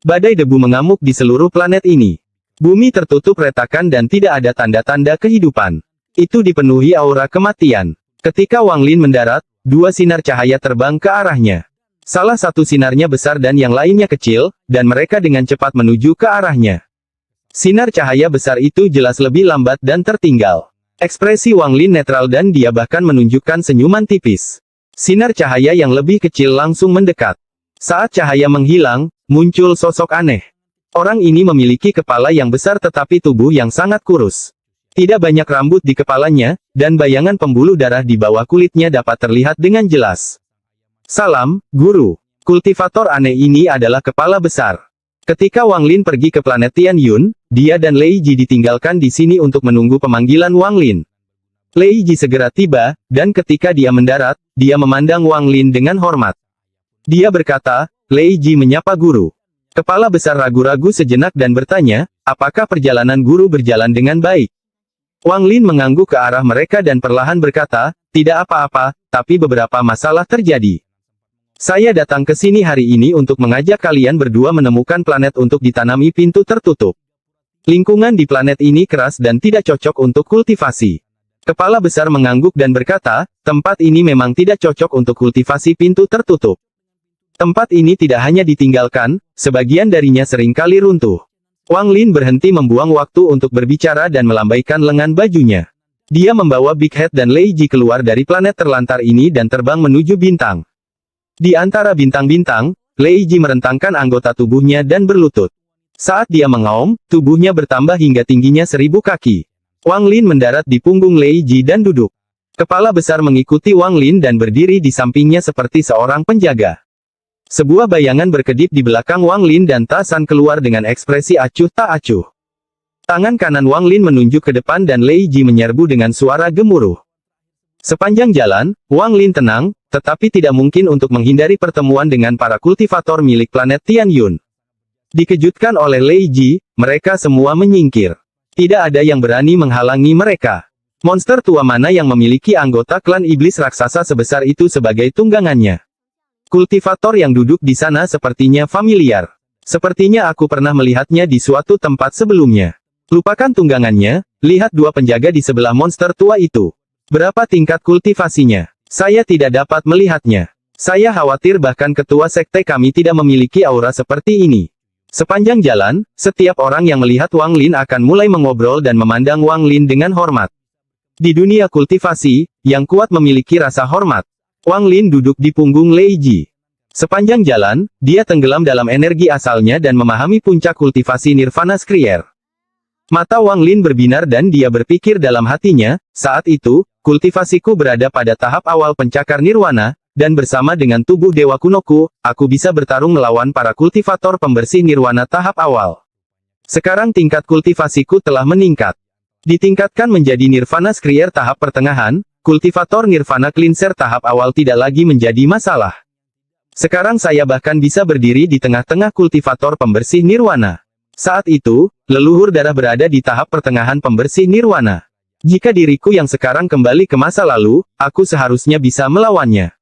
Badai debu mengamuk di seluruh planet ini. Bumi tertutup retakan dan tidak ada tanda-tanda kehidupan. Itu dipenuhi aura kematian. Ketika Wang Lin mendarat, dua sinar cahaya terbang ke arahnya. Salah satu sinarnya besar dan yang lainnya kecil, dan mereka dengan cepat menuju ke arahnya. Sinar cahaya besar itu jelas lebih lambat dan tertinggal. Ekspresi Wang Lin netral dan dia bahkan menunjukkan senyuman tipis. Sinar cahaya yang lebih kecil langsung mendekat. Saat cahaya menghilang, muncul sosok aneh. Orang ini memiliki kepala yang besar tetapi tubuh yang sangat kurus. Tidak banyak rambut di kepalanya, dan bayangan pembuluh darah di bawah kulitnya dapat terlihat dengan jelas. Salam, Guru. Kultivator aneh ini adalah kepala besar. Ketika Wang Lin pergi ke planet Tianyun, dia dan Lei Ji ditinggalkan di sini untuk menunggu pemanggilan Wang Lin. Lei Ji segera tiba, dan ketika dia mendarat, dia memandang Wang Lin dengan hormat. Dia berkata, Lei Ji menyapa Guru. Kepala besar ragu-ragu sejenak dan bertanya, apakah perjalanan Guru berjalan dengan baik? Wang Lin mengangguk ke arah mereka dan perlahan berkata, tidak apa-apa, tapi beberapa masalah terjadi. Saya datang ke sini hari ini untuk mengajak kalian berdua menemukan planet untuk ditanami pintu tertutup. Lingkungan di planet ini keras dan tidak cocok untuk kultivasi. Kepala besar mengangguk dan berkata, tempat ini memang tidak cocok untuk kultivasi pintu tertutup. Tempat ini tidak hanya ditinggalkan, sebagian darinya seringkali runtuh. Wang Lin berhenti membuang waktu untuk berbicara dan melambaikan lengan bajunya. Dia membawa Big Head dan Lei Ji keluar dari planet terlantar ini dan terbang menuju bintang. Di antara bintang-bintang, Lei Ji merentangkan anggota tubuhnya dan berlutut. Saat dia mengaum, tubuhnya bertambah hingga tingginya 1000 kaki. Wang Lin mendarat di punggung Lei Ji dan duduk. Kepala besar mengikuti Wang Lin dan berdiri di sampingnya seperti seorang penjaga. Sebuah bayangan berkedip di belakang Wang Lin dan Ta San keluar dengan ekspresi acuh tak acuh. Tangan kanan Wang Lin menunjuk ke depan dan Lei Ji menyerbu dengan suara gemuruh. Sepanjang jalan, Wang Lin tenang, tetapi tidak mungkin untuk menghindari pertemuan dengan para kultivator milik planet Tianyun. Dikejutkan oleh Lei Ji, mereka semua menyingkir. Tidak ada yang berani menghalangi mereka. Monster tua mana yang memiliki anggota klan iblis raksasa sebesar itu sebagai tunggangannya? Kultivator yang duduk di sana sepertinya familiar. Sepertinya aku pernah melihatnya di suatu tempat sebelumnya. Lupakan tunggangannya, lihat dua penjaga di sebelah monster tua itu. Berapa tingkat kultivasinya? Saya tidak dapat melihatnya. Saya khawatir bahkan ketua sekte kami tidak memiliki aura seperti ini. Sepanjang jalan, setiap orang yang melihat Wang Lin akan mulai mengobrol dan memandang Wang Lin dengan hormat. Di dunia kultivasi, yang kuat memiliki rasa hormat. Wang Lin duduk di punggung Lei Ji. Sepanjang jalan, dia tenggelam dalam energi asalnya dan memahami puncak kultivasi Nirvana Skrier. Mata Wang Lin berbinar dan dia berpikir dalam hatinya, saat itu, kultivasiku berada pada tahap awal pencakar Nirwana, dan bersama dengan tubuh Dewa Kunoku, aku bisa bertarung melawan para kultivator pembersih Nirwana tahap awal. Sekarang tingkat kultivasiku telah meningkat. Ditingkatkan menjadi Nirvana Skrier tahap pertengahan, kultivator Nirvana Cleanser tahap awal tidak lagi menjadi masalah. Sekarang saya bahkan bisa berdiri di tengah-tengah kultivator pembersih Nirwana. Saat itu, leluhur darah berada di tahap pertengahan pembersih Nirwana. Jika diriku yang sekarang kembali ke masa lalu, aku seharusnya bisa melawannya.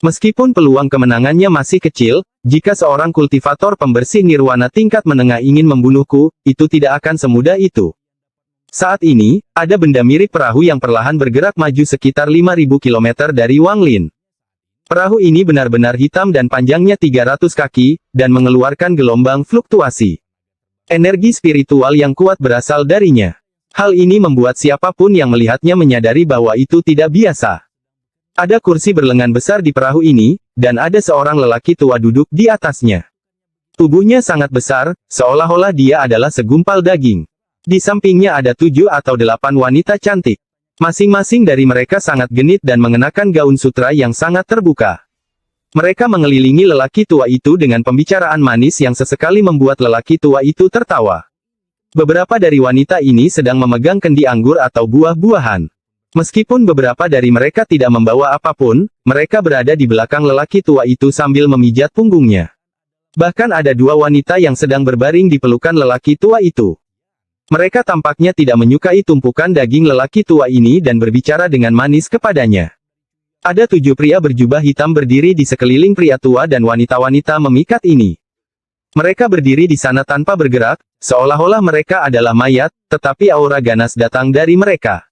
Meskipun peluang kemenangannya masih kecil, jika seorang kultivator pembersih Nirwana tingkat menengah ingin membunuhku, itu tidak akan semudah itu. Saat ini, ada benda mirip perahu yang perlahan bergerak maju sekitar 5.000 km dari Wang Lin. Perahu ini benar-benar hitam dan panjangnya 300 kaki, dan mengeluarkan gelombang fluktuasi. Energi spiritual yang kuat berasal darinya. Hal ini membuat siapapun yang melihatnya menyadari bahwa itu tidak biasa. Ada kursi berlengan besar di perahu ini, dan ada seorang lelaki tua duduk di atasnya. Tubuhnya sangat besar, seolah-olah dia adalah segumpal daging. Di sampingnya ada 7 atau 8 wanita cantik. Masing-masing dari mereka sangat genit dan mengenakan gaun sutra yang sangat terbuka. Mereka mengelilingi lelaki tua itu dengan pembicaraan manis yang sesekali membuat lelaki tua itu tertawa. Beberapa dari wanita ini sedang memegang kendi anggur atau buah-buahan. Meskipun beberapa dari mereka tidak membawa apapun, mereka berada di belakang lelaki tua itu sambil memijat punggungnya. Bahkan ada 2 wanita yang sedang berbaring di pelukan lelaki tua itu. Mereka tampaknya tidak menyukai tumpukan daging lelaki tua ini dan berbicara dengan manis kepadanya. Ada 7 pria berjubah hitam berdiri di sekeliling pria tua dan wanita-wanita memikat ini. Mereka berdiri di sana tanpa bergerak, seolah-olah mereka adalah mayat, tetapi aura ganas datang dari mereka.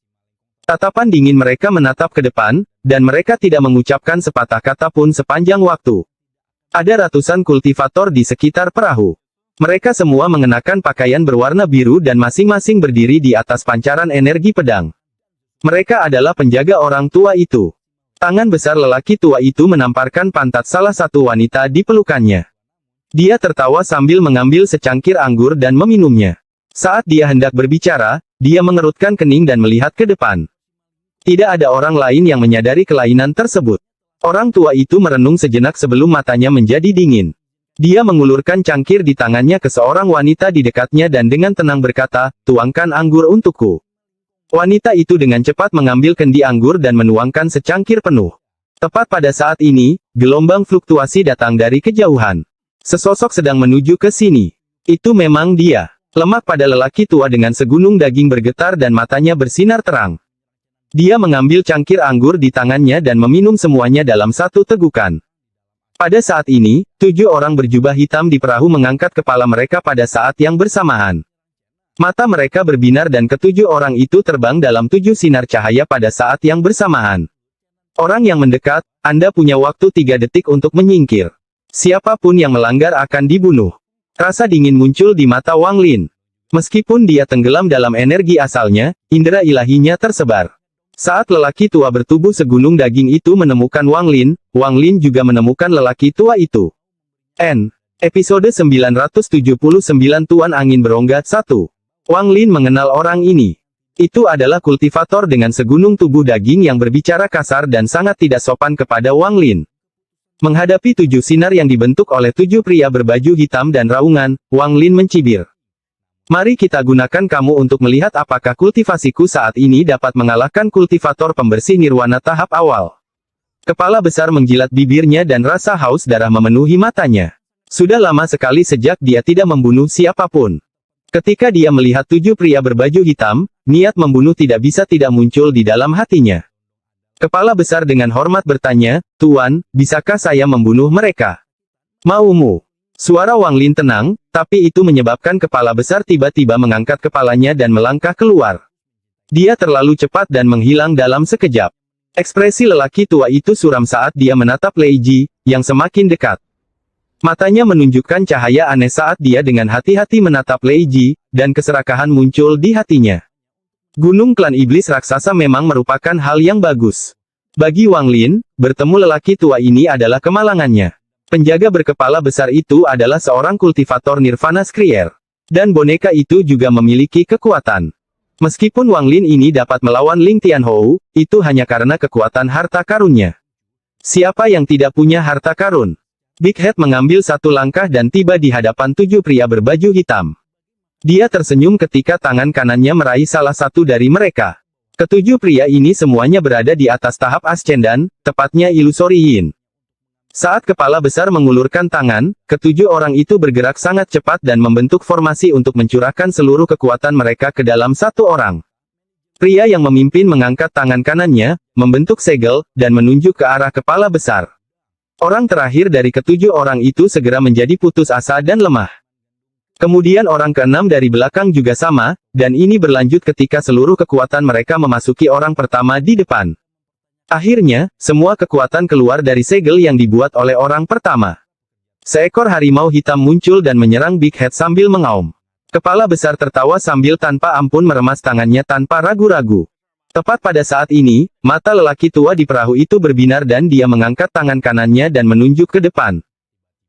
Tatapan dingin mereka menatap ke depan, dan mereka tidak mengucapkan sepatah kata pun sepanjang waktu. Ada ratusan kultivator di sekitar perahu. Mereka semua mengenakan pakaian berwarna biru dan masing-masing berdiri di atas pancaran energi pedang. Mereka adalah penjaga orang tua itu. Tangan besar lelaki tua itu menamparkan pantat salah satu wanita di pelukannya. Dia tertawa sambil mengambil secangkir anggur dan meminumnya. Saat dia hendak berbicara, dia mengerutkan kening dan melihat ke depan. Tidak ada orang lain yang menyadari kelainan tersebut. Orang tua itu merenung sejenak sebelum matanya menjadi dingin. Dia mengulurkan cangkir di tangannya ke seorang wanita di dekatnya dan dengan tenang berkata, "Tuangkan anggur untukku." Wanita itu dengan cepat mengambil kendi anggur dan menuangkan secangkir penuh. Tepat pada saat ini, gelombang fluktuasi datang dari kejauhan. Sesosok sedang menuju ke sini. Itu memang dia. Lemak pada lelaki tua dengan segunung daging bergetar dan matanya bersinar terang. Dia mengambil cangkir anggur di tangannya dan meminum semuanya dalam satu tegukan. Pada saat ini, 7 orang berjubah hitam di perahu mengangkat kepala mereka pada saat yang bersamaan. Mata mereka berbinar dan ke-7 orang itu terbang dalam 7 sinar cahaya pada saat yang bersamaan. Orang yang mendekat, Anda punya waktu 3 detik untuk menyingkir. Siapapun yang melanggar akan dibunuh. Rasa dingin muncul di mata Wang Lin. Meskipun dia tenggelam dalam energi asalnya, indera ilahinya tersebar. Saat lelaki tua bertubuh segunung daging itu menemukan Wang Lin juga menemukan lelaki tua itu. Episode 979 Tuan Angin Beronggat 1. Wang Lin mengenal orang ini. Itu adalah kultivator dengan segunung tubuh daging yang berbicara kasar dan sangat tidak sopan kepada Wang Lin. Menghadapi 7 sinar yang dibentuk oleh 7 pria berbaju hitam dan raungan, Wang Lin mencibir. "Mari kita gunakan kamu untuk melihat apakah kultivasiku saat ini dapat mengalahkan kultivator pembersih Nirwana tahap awal." Kepala besar menjilat bibirnya dan rasa haus darah memenuhi matanya. Sudah lama sekali sejak dia tidak membunuh siapapun. Ketika dia melihat 7 pria berbaju hitam, niat membunuh tidak bisa tidak muncul di dalam hatinya. Kepala besar dengan hormat bertanya, "Tuan, bisakah saya membunuh mereka?" "Maumu." Suara Wang Lin tenang, tapi itu menyebabkan kepala besar tiba-tiba mengangkat kepalanya dan melangkah keluar. Dia terlalu cepat dan menghilang dalam sekejap. Ekspresi lelaki tua itu suram saat dia menatap Lei Ji, yang semakin dekat. Matanya menunjukkan cahaya aneh saat dia dengan hati-hati menatap Lei Ji, dan keserakahan muncul di hatinya. Gunung klan iblis raksasa memang merupakan hal yang bagus. Bagi Wang Lin, bertemu lelaki tua ini adalah kemalangannya. Penjaga berkepala besar itu adalah seorang kultivator Nirvana Skrier. Dan boneka itu juga memiliki kekuatan. Meskipun Wang Lin ini dapat melawan Ling Tianhou, itu hanya karena kekuatan harta karunnya. Siapa yang tidak punya harta karun? Big Head mengambil satu langkah dan tiba di hadapan 7 pria berbaju hitam. Dia tersenyum ketika tangan kanannya meraih salah satu dari mereka. Ketujuh pria ini semuanya berada di atas tahap Ascendan, tepatnya Illusory Yin. Saat kepala besar mengulurkan tangan, ketujuh orang itu bergerak sangat cepat dan membentuk formasi untuk mencurahkan seluruh kekuatan mereka ke dalam satu orang. Pria yang memimpin mengangkat tangan kanannya, membentuk segel, dan menunjuk ke arah kepala besar. Orang terakhir dari ketujuh orang itu segera menjadi putus asa dan lemah. Kemudian orang keenam dari belakang juga sama, dan ini berlanjut ketika seluruh kekuatan mereka memasuki orang pertama di depan. Akhirnya, semua kekuatan keluar dari segel yang dibuat oleh orang pertama. Seekor harimau hitam muncul dan menyerang Big Head sambil mengaum. Kepala besar tertawa sambil tanpa ampun meremas tangannya tanpa ragu-ragu. Tepat pada saat ini, mata lelaki tua di perahu itu berbinar dan dia mengangkat tangan kanannya dan menunjuk ke depan.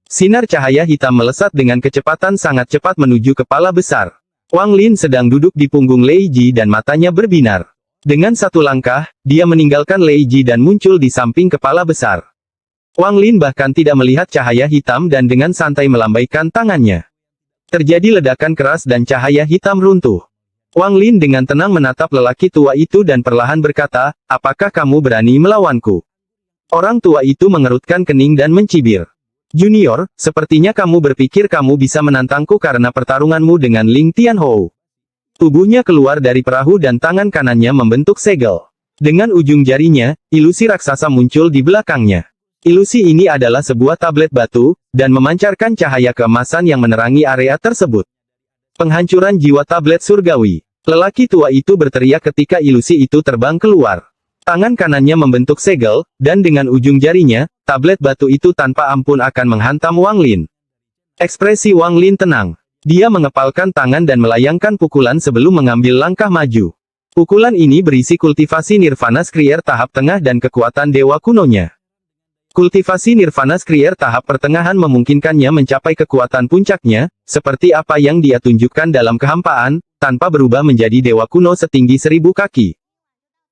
Sinar cahaya hitam melesat dengan kecepatan sangat cepat menuju kepala besar. Wang Lin sedang duduk di punggung Lei Ji dan matanya berbinar. Dengan satu langkah, dia meninggalkan Lei Ji dan muncul di samping kepala besar. Wang Lin bahkan tidak melihat cahaya hitam dan dengan santai melambaikan tangannya. Terjadi ledakan keras dan cahaya hitam runtuh. Wang Lin dengan tenang menatap lelaki tua itu dan perlahan berkata, apakah kamu berani melawanku? Orang tua itu mengerutkan kening dan mencibir. Junior, sepertinya kamu berpikir kamu bisa menantangku karena pertarunganmu dengan Ling Tianhou. Tubuhnya keluar dari perahu dan tangan kanannya membentuk segel. Dengan ujung jarinya, ilusi raksasa muncul di belakangnya. Ilusi ini adalah sebuah tablet batu, dan memancarkan cahaya keemasan yang menerangi area tersebut. Penghancuran jiwa tablet surgawi. Lelaki tua itu berteriak ketika ilusi itu terbang keluar. Tangan kanannya membentuk segel, dan dengan ujung jarinya, tablet batu itu tanpa ampun akan menghantam Wang Lin. Ekspresi Wang Lin tenang. Dia mengepalkan tangan dan melayangkan pukulan sebelum mengambil langkah maju. Pukulan ini berisi kultivasi Nirvana Skrier tahap tengah dan kekuatan dewa kunonya. Kultivasi Nirvana Skrier tahap pertengahan memungkinkannya mencapai kekuatan puncaknya, seperti apa yang dia tunjukkan dalam kehampaan, tanpa berubah menjadi dewa kuno setinggi 1000 kaki.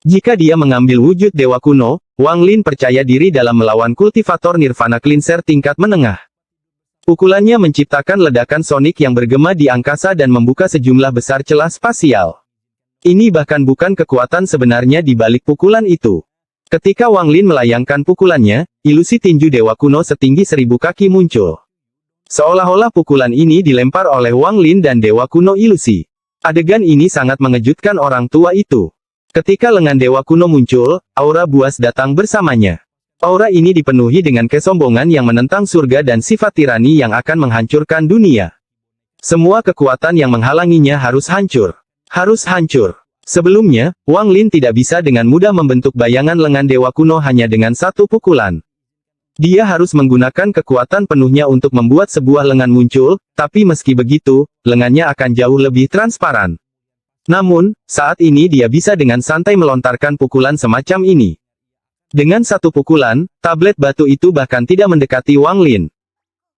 Jika dia mengambil wujud dewa kuno, Wang Lin percaya diri dalam melawan kultivator Nirvana Cleanser tingkat menengah. Pukulannya menciptakan ledakan sonik yang bergema di angkasa dan membuka sejumlah besar celah spasial. Ini bahkan bukan kekuatan sebenarnya di balik pukulan itu. Ketika Wang Lin melayangkan pukulannya, ilusi tinju dewa kuno setinggi 1000 kaki muncul. Seolah-olah pukulan ini dilempar oleh Wang Lin dan dewa kuno ilusi. Adegan ini sangat mengejutkan orang tua itu. Ketika lengan dewa kuno muncul, aura buas datang bersamanya. Aura ini dipenuhi dengan kesombongan yang menentang surga dan sifat tirani yang akan menghancurkan dunia. Semua kekuatan yang menghalanginya harus hancur. Harus hancur. Sebelumnya, Wang Lin tidak bisa dengan mudah membentuk bayangan lengan dewa kuno hanya dengan satu pukulan. Dia harus menggunakan kekuatan penuhnya untuk membuat sebuah lengan muncul, tapi meski begitu, lengannya akan jauh lebih transparan. Namun, saat ini dia bisa dengan santai melontarkan pukulan semacam ini. Dengan satu pukulan, tablet batu itu bahkan tidak mendekati Wang Lin.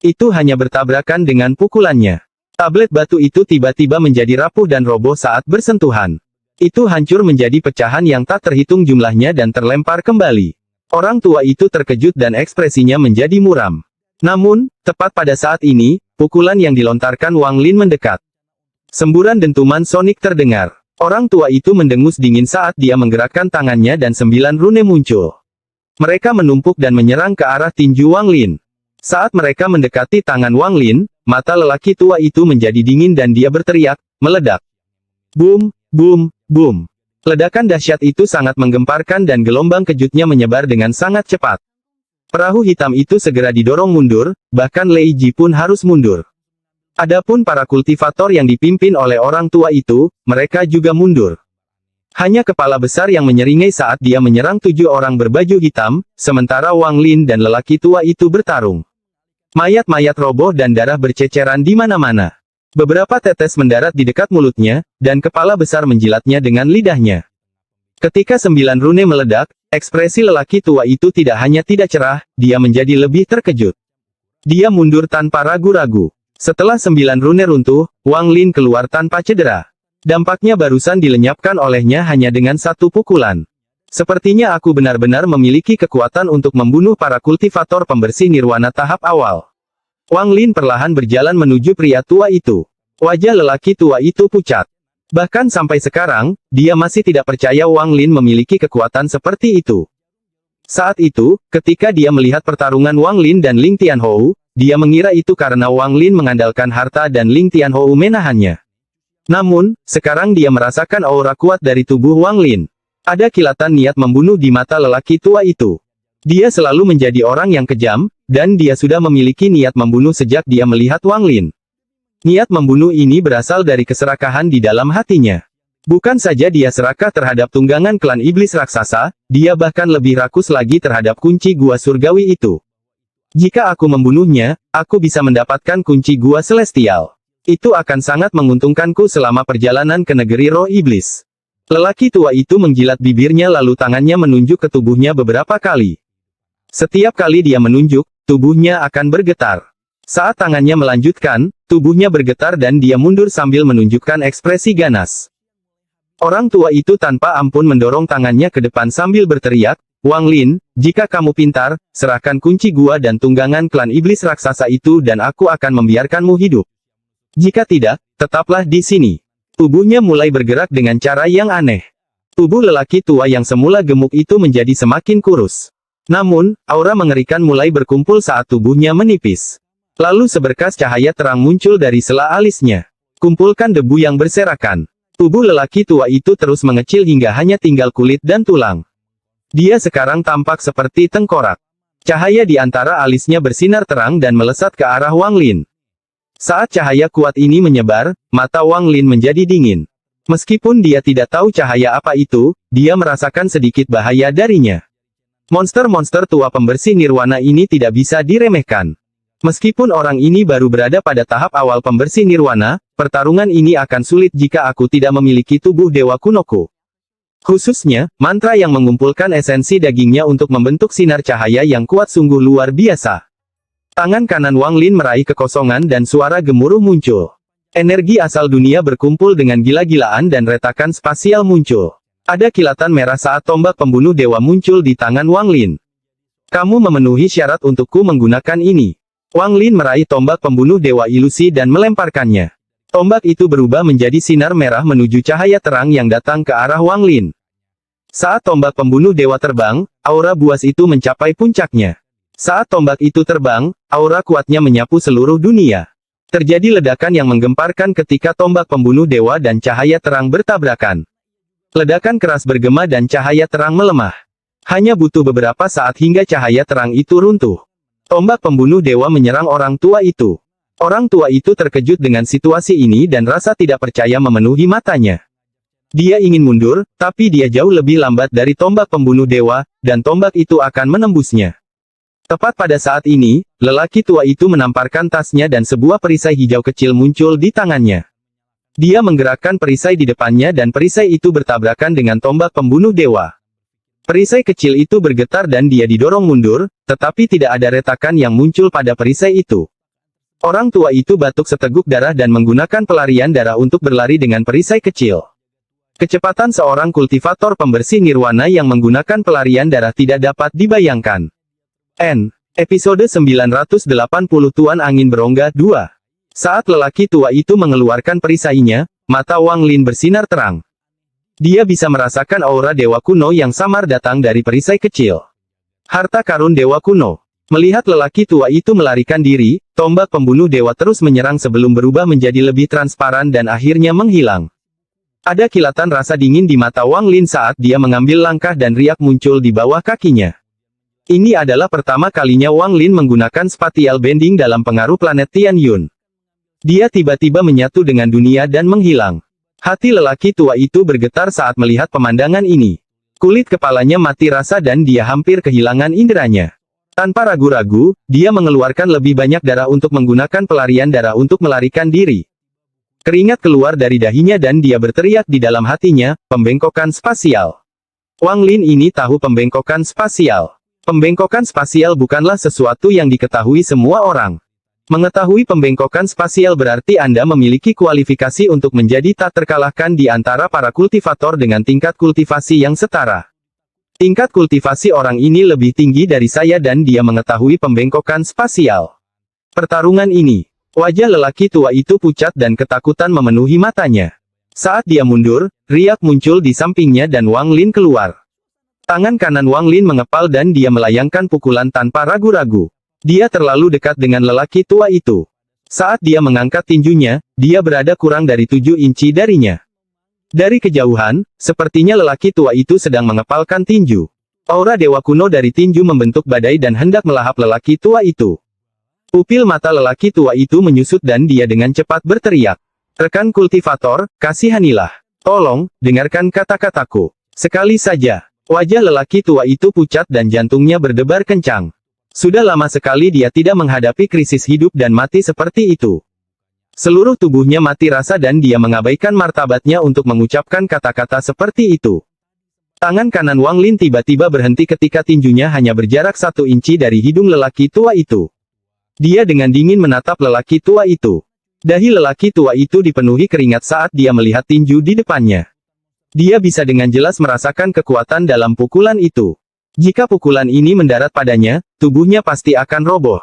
Itu hanya bertabrakan dengan pukulannya. Tablet batu itu tiba-tiba menjadi rapuh dan roboh saat bersentuhan. Itu hancur menjadi pecahan yang tak terhitung jumlahnya dan terlempar kembali. Orang tua itu terkejut dan ekspresinya menjadi muram. Namun, tepat pada saat ini, pukulan yang dilontarkan Wang Lin mendekat. Semburan dentuman sonik terdengar. Orang tua itu mendengus dingin saat dia menggerakkan tangannya dan 9 rune muncul. Mereka menumpuk dan menyerang ke arah tinju Wang Lin. Saat mereka mendekati tangan Wang Lin, mata lelaki tua itu menjadi dingin dan dia berteriak, meledak. Boom, boom, boom. Ledakan dahsyat itu sangat menggemparkan dan gelombang kejutnya menyebar dengan sangat cepat. Perahu hitam itu segera didorong mundur, bahkan Lei Ji pun harus mundur. Adapun para kultivator yang dipimpin oleh orang tua itu, mereka juga mundur. Hanya kepala besar yang menyeringai saat dia menyerang 7 orang berbaju hitam, sementara Wang Lin dan lelaki tua itu bertarung. Mayat-mayat roboh dan darah berceceran di mana-mana. Beberapa tetes mendarat di dekat mulutnya, dan kepala besar menjilatnya dengan lidahnya. Ketika 9 rune meledak, ekspresi lelaki tua itu tidak hanya tidak cerah, dia menjadi lebih terkejut. Dia mundur tanpa ragu-ragu. Setelah 9 rune runtuh, Wang Lin keluar tanpa cedera. Dampaknya barusan dilenyapkan olehnya hanya dengan satu pukulan. Sepertinya aku benar-benar memiliki kekuatan untuk membunuh para kultivator pembersih nirwana tahap awal. Wang Lin perlahan berjalan menuju pria tua itu. Wajah lelaki tua itu pucat. Bahkan sampai sekarang, dia masih tidak percaya Wang Lin memiliki kekuatan seperti itu. Saat itu, ketika dia melihat pertarungan Wang Lin dan Ling Tianhou, dia mengira itu karena Wang Lin mengandalkan harta dan Ling Tianhou menahannya. Namun, sekarang dia merasakan aura kuat dari tubuh Wang Lin. Ada kilatan niat membunuh di mata lelaki tua itu. Dia selalu menjadi orang yang kejam, dan dia sudah memiliki niat membunuh sejak dia melihat Wang Lin. Niat membunuh ini berasal dari keserakahan di dalam hatinya. Bukan saja dia serakah terhadap tunggangan klan iblis raksasa, dia bahkan lebih rakus lagi terhadap kunci gua surgawi itu. Jika aku membunuhnya, aku bisa mendapatkan kunci gua celestial. Itu akan sangat menguntungkanku selama perjalanan ke negeri roh iblis. Lelaki tua itu menjilat bibirnya lalu tangannya menunjuk ke tubuhnya beberapa kali. Setiap kali dia menunjuk, tubuhnya akan bergetar. Saat tangannya melanjutkan, tubuhnya bergetar dan dia mundur sambil menunjukkan ekspresi ganas. Orang tua itu tanpa ampun mendorong tangannya ke depan sambil berteriak, Wang Lin, jika kamu pintar, serahkan kunci gua dan tunggangan klan iblis raksasa itu dan aku akan membiarkanmu hidup. Jika tidak, tetaplah di sini. Tubuhnya mulai bergerak dengan cara yang aneh. Tubuh lelaki tua yang semula gemuk itu menjadi semakin kurus. Namun, aura mengerikan mulai berkumpul saat tubuhnya menipis. Lalu seberkas cahaya terang muncul dari sela alisnya. Kumpulkan debu yang berserakan. Tubuh lelaki tua itu terus mengecil hingga hanya tinggal kulit dan tulang. Dia sekarang tampak seperti tengkorak. Cahaya di antara alisnya bersinar terang dan melesat ke arah Wang Lin. Saat cahaya kuat ini menyebar, mata Wang Lin menjadi dingin. Meskipun dia tidak tahu cahaya apa itu, dia merasakan sedikit bahaya darinya. Monster-monster tua pembersih nirwana ini tidak bisa diremehkan. Meskipun orang ini baru berada pada tahap awal pembersih nirwana, pertarungan ini akan sulit jika aku tidak memiliki tubuh dewa kunoku. Khususnya, mantra yang mengumpulkan esensi dagingnya untuk membentuk sinar cahaya yang kuat sungguh luar biasa. Tangan kanan Wang Lin meraih kekosongan dan suara gemuruh muncul. Energi asal dunia berkumpul dengan gila-gilaan dan retakan spasial muncul. Ada kilatan merah saat tombak pembunuh dewa muncul di tangan Wang Lin. Kamu memenuhi syarat untukku menggunakan ini. Wang Lin meraih tombak pembunuh dewa ilusi dan melemparkannya. Tombak itu berubah menjadi sinar merah menuju cahaya terang yang datang ke arah Wang Lin. Saat tombak pembunuh dewa terbang, aura buas itu mencapai puncaknya. Saat tombak itu terbang, aura kuatnya menyapu seluruh dunia. Terjadi ledakan yang menggemparkan ketika tombak pembunuh dewa dan cahaya terang bertabrakan. Ledakan keras bergema dan cahaya terang melemah. Hanya butuh beberapa saat hingga cahaya terang itu runtuh. Tombak pembunuh dewa menyerang orang tua itu. Orang tua itu terkejut dengan situasi ini dan rasa tidak percaya memenuhi matanya. Dia ingin mundur, tapi dia jauh lebih lambat dari tombak pembunuh dewa, dan tombak itu akan menembusnya. Tepat pada saat ini, lelaki tua itu menamparkan tasnya dan sebuah perisai hijau kecil muncul di tangannya. Dia menggerakkan perisai di depannya dan perisai itu bertabrakan dengan tombak pembunuh dewa. Perisai kecil itu bergetar dan dia didorong mundur, tetapi tidak ada retakan yang muncul pada perisai itu. Orang tua itu batuk seteguk darah dan menggunakan pelarian darah untuk berlari dengan perisai kecil. Kecepatan seorang kultivator pembersih nirwana yang menggunakan pelarian darah tidak dapat dibayangkan. Episode 980 Tuan Angin Berongga 2. Saat lelaki tua itu mengeluarkan perisainya, mata Wang Lin bersinar terang. Dia bisa merasakan aura dewa kuno yang samar datang dari perisai kecil. Harta karun dewa kuno. Melihat lelaki tua itu melarikan diri, tombak pembunuh dewa terus menyerang sebelum berubah menjadi lebih transparan dan akhirnya menghilang. Ada kilatan rasa dingin di mata Wang Lin saat dia mengambil langkah dan riak muncul di bawah kakinya. Ini adalah pertama kalinya Wang Lin menggunakan spatial bending dalam pengaruh planet Tian Yun. Dia tiba-tiba menyatu dengan dunia dan menghilang. Hati lelaki tua itu bergetar saat melihat pemandangan ini. Kulit kepalanya mati rasa dan dia hampir kehilangan inderanya. Tanpa ragu-ragu, dia mengeluarkan lebih banyak darah untuk menggunakan pelarian darah untuk melarikan diri. Keringat keluar dari dahinya dan dia berteriak di dalam hatinya, pembengkokan spasial. Wang Lin ini tahu pembengkokan spasial. Pembengkokan spasial bukanlah sesuatu yang diketahui semua orang. Mengetahui pembengkokan spasial berarti Anda memiliki kualifikasi untuk menjadi tak terkalahkan di antara para kultivator dengan tingkat kultivasi yang setara. Tingkat kultivasi orang ini lebih tinggi dari saya dan dia mengetahui pembengkokan spasial. Pertarungan ini. Wajah lelaki tua itu pucat dan ketakutan memenuhi matanya. Saat dia mundur, riak muncul di sampingnya dan Wang Lin keluar. Tangan kanan Wang Lin mengepal dan dia melayangkan pukulan tanpa ragu-ragu. Dia terlalu dekat dengan lelaki tua itu. Saat dia mengangkat tinjunya, dia berada kurang dari 7 inci darinya. Dari kejauhan, sepertinya lelaki tua itu sedang mengepalkan tinju. Aura dewa kuno dari tinju membentuk badai dan hendak melahap lelaki tua itu. Pupil mata lelaki tua itu menyusut dan dia dengan cepat berteriak. Rekan kultivator, kasihanilah. Tolong, dengarkan kata-kataku. Sekali saja. Wajah lelaki tua itu pucat dan jantungnya berdebar kencang. Sudah lama sekali dia tidak menghadapi krisis hidup dan mati seperti itu. Seluruh tubuhnya mati rasa dan dia mengabaikan martabatnya untuk mengucapkan kata-kata seperti itu. Tangan kanan Wang Lin tiba-tiba berhenti ketika tinjunya hanya berjarak 1 inci dari hidung lelaki tua itu. Dia dengan dingin menatap lelaki tua itu. Dahi lelaki tua itu dipenuhi keringat saat dia melihat tinju di depannya. Dia bisa dengan jelas merasakan kekuatan dalam pukulan itu. Jika pukulan ini mendarat padanya, tubuhnya pasti akan roboh.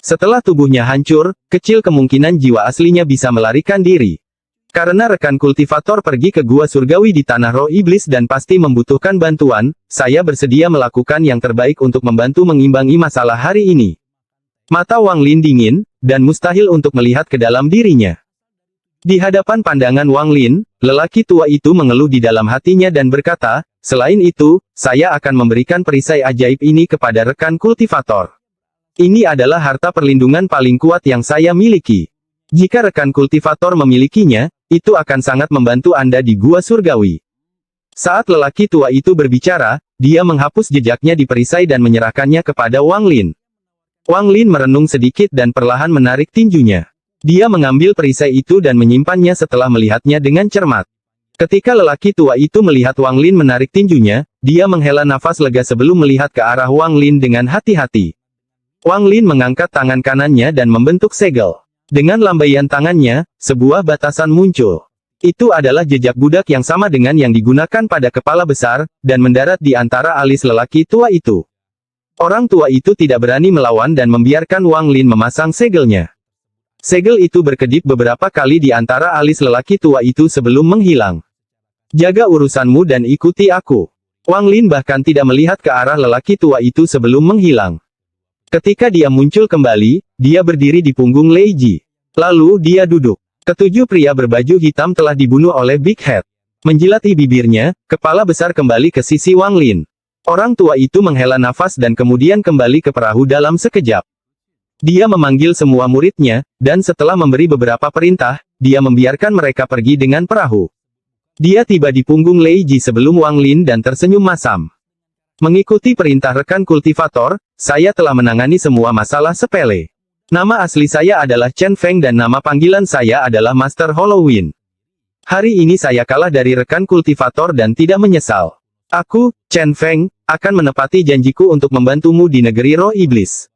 Setelah tubuhnya hancur, kecil kemungkinan jiwa aslinya bisa melarikan diri. Karena rekan kultivator pergi ke gua surgawi di tanah roh iblis dan pasti membutuhkan bantuan, saya bersedia melakukan yang terbaik untuk membantu mengimbangi masalah hari ini. Mata Wang Lin dingin, dan mustahil untuk melihat ke dalam dirinya. Di hadapan pandangan Wang Lin, lelaki tua itu mengeluh di dalam hatinya dan berkata, selain itu, saya akan memberikan perisai ajaib ini kepada rekan kultivator. Ini adalah harta perlindungan paling kuat yang saya miliki. Jika rekan kultivator memilikinya, itu akan sangat membantu Anda di gua surgawi. Saat lelaki tua itu berbicara, dia menghapus jejaknya di perisai dan menyerahkannya kepada Wang Lin. Wang Lin merenung sedikit dan perlahan menarik tinjunya. Dia mengambil perisai itu dan menyimpannya setelah melihatnya dengan cermat. Ketika lelaki tua itu melihat Wang Lin menarik tinjunya, dia menghela nafas lega sebelum melihat ke arah Wang Lin dengan hati-hati. Wang Lin mengangkat tangan kanannya dan membentuk segel. Dengan lambaian tangannya, sebuah batasan muncul. Itu adalah jejak budak yang sama dengan yang digunakan pada kepala besar, dan mendarat di antara alis lelaki tua itu. Orang tua itu tidak berani melawan dan membiarkan Wang Lin memasang segelnya. Segel itu berkedip beberapa kali di antara alis lelaki tua itu sebelum menghilang. Jaga urusanmu dan ikuti aku. Wang Lin bahkan tidak melihat ke arah lelaki tua itu sebelum menghilang. Ketika dia muncul kembali, dia berdiri di punggung Lei Ji. Lalu dia duduk. Ketujuh pria berbaju hitam telah dibunuh oleh Big Head. Menjilati bibirnya, kepala besar kembali ke sisi Wang Lin. Orang tua itu menghela nafas dan kemudian kembali ke perahu dalam sekejap. Dia memanggil semua muridnya, dan setelah memberi beberapa perintah, dia membiarkan mereka pergi dengan perahu. Dia tiba di punggung Lei Ji sebelum Wang Lin dan tersenyum masam. Mengikuti perintah rekan kultivator, saya telah menangani semua masalah sepele. Nama asli saya adalah Chen Feng dan nama panggilan saya adalah Master Halloween. Hari ini saya kalah dari rekan kultivator dan tidak menyesal. Aku, Chen Feng, akan menepati janjiku untuk membantumu di negeri roh iblis.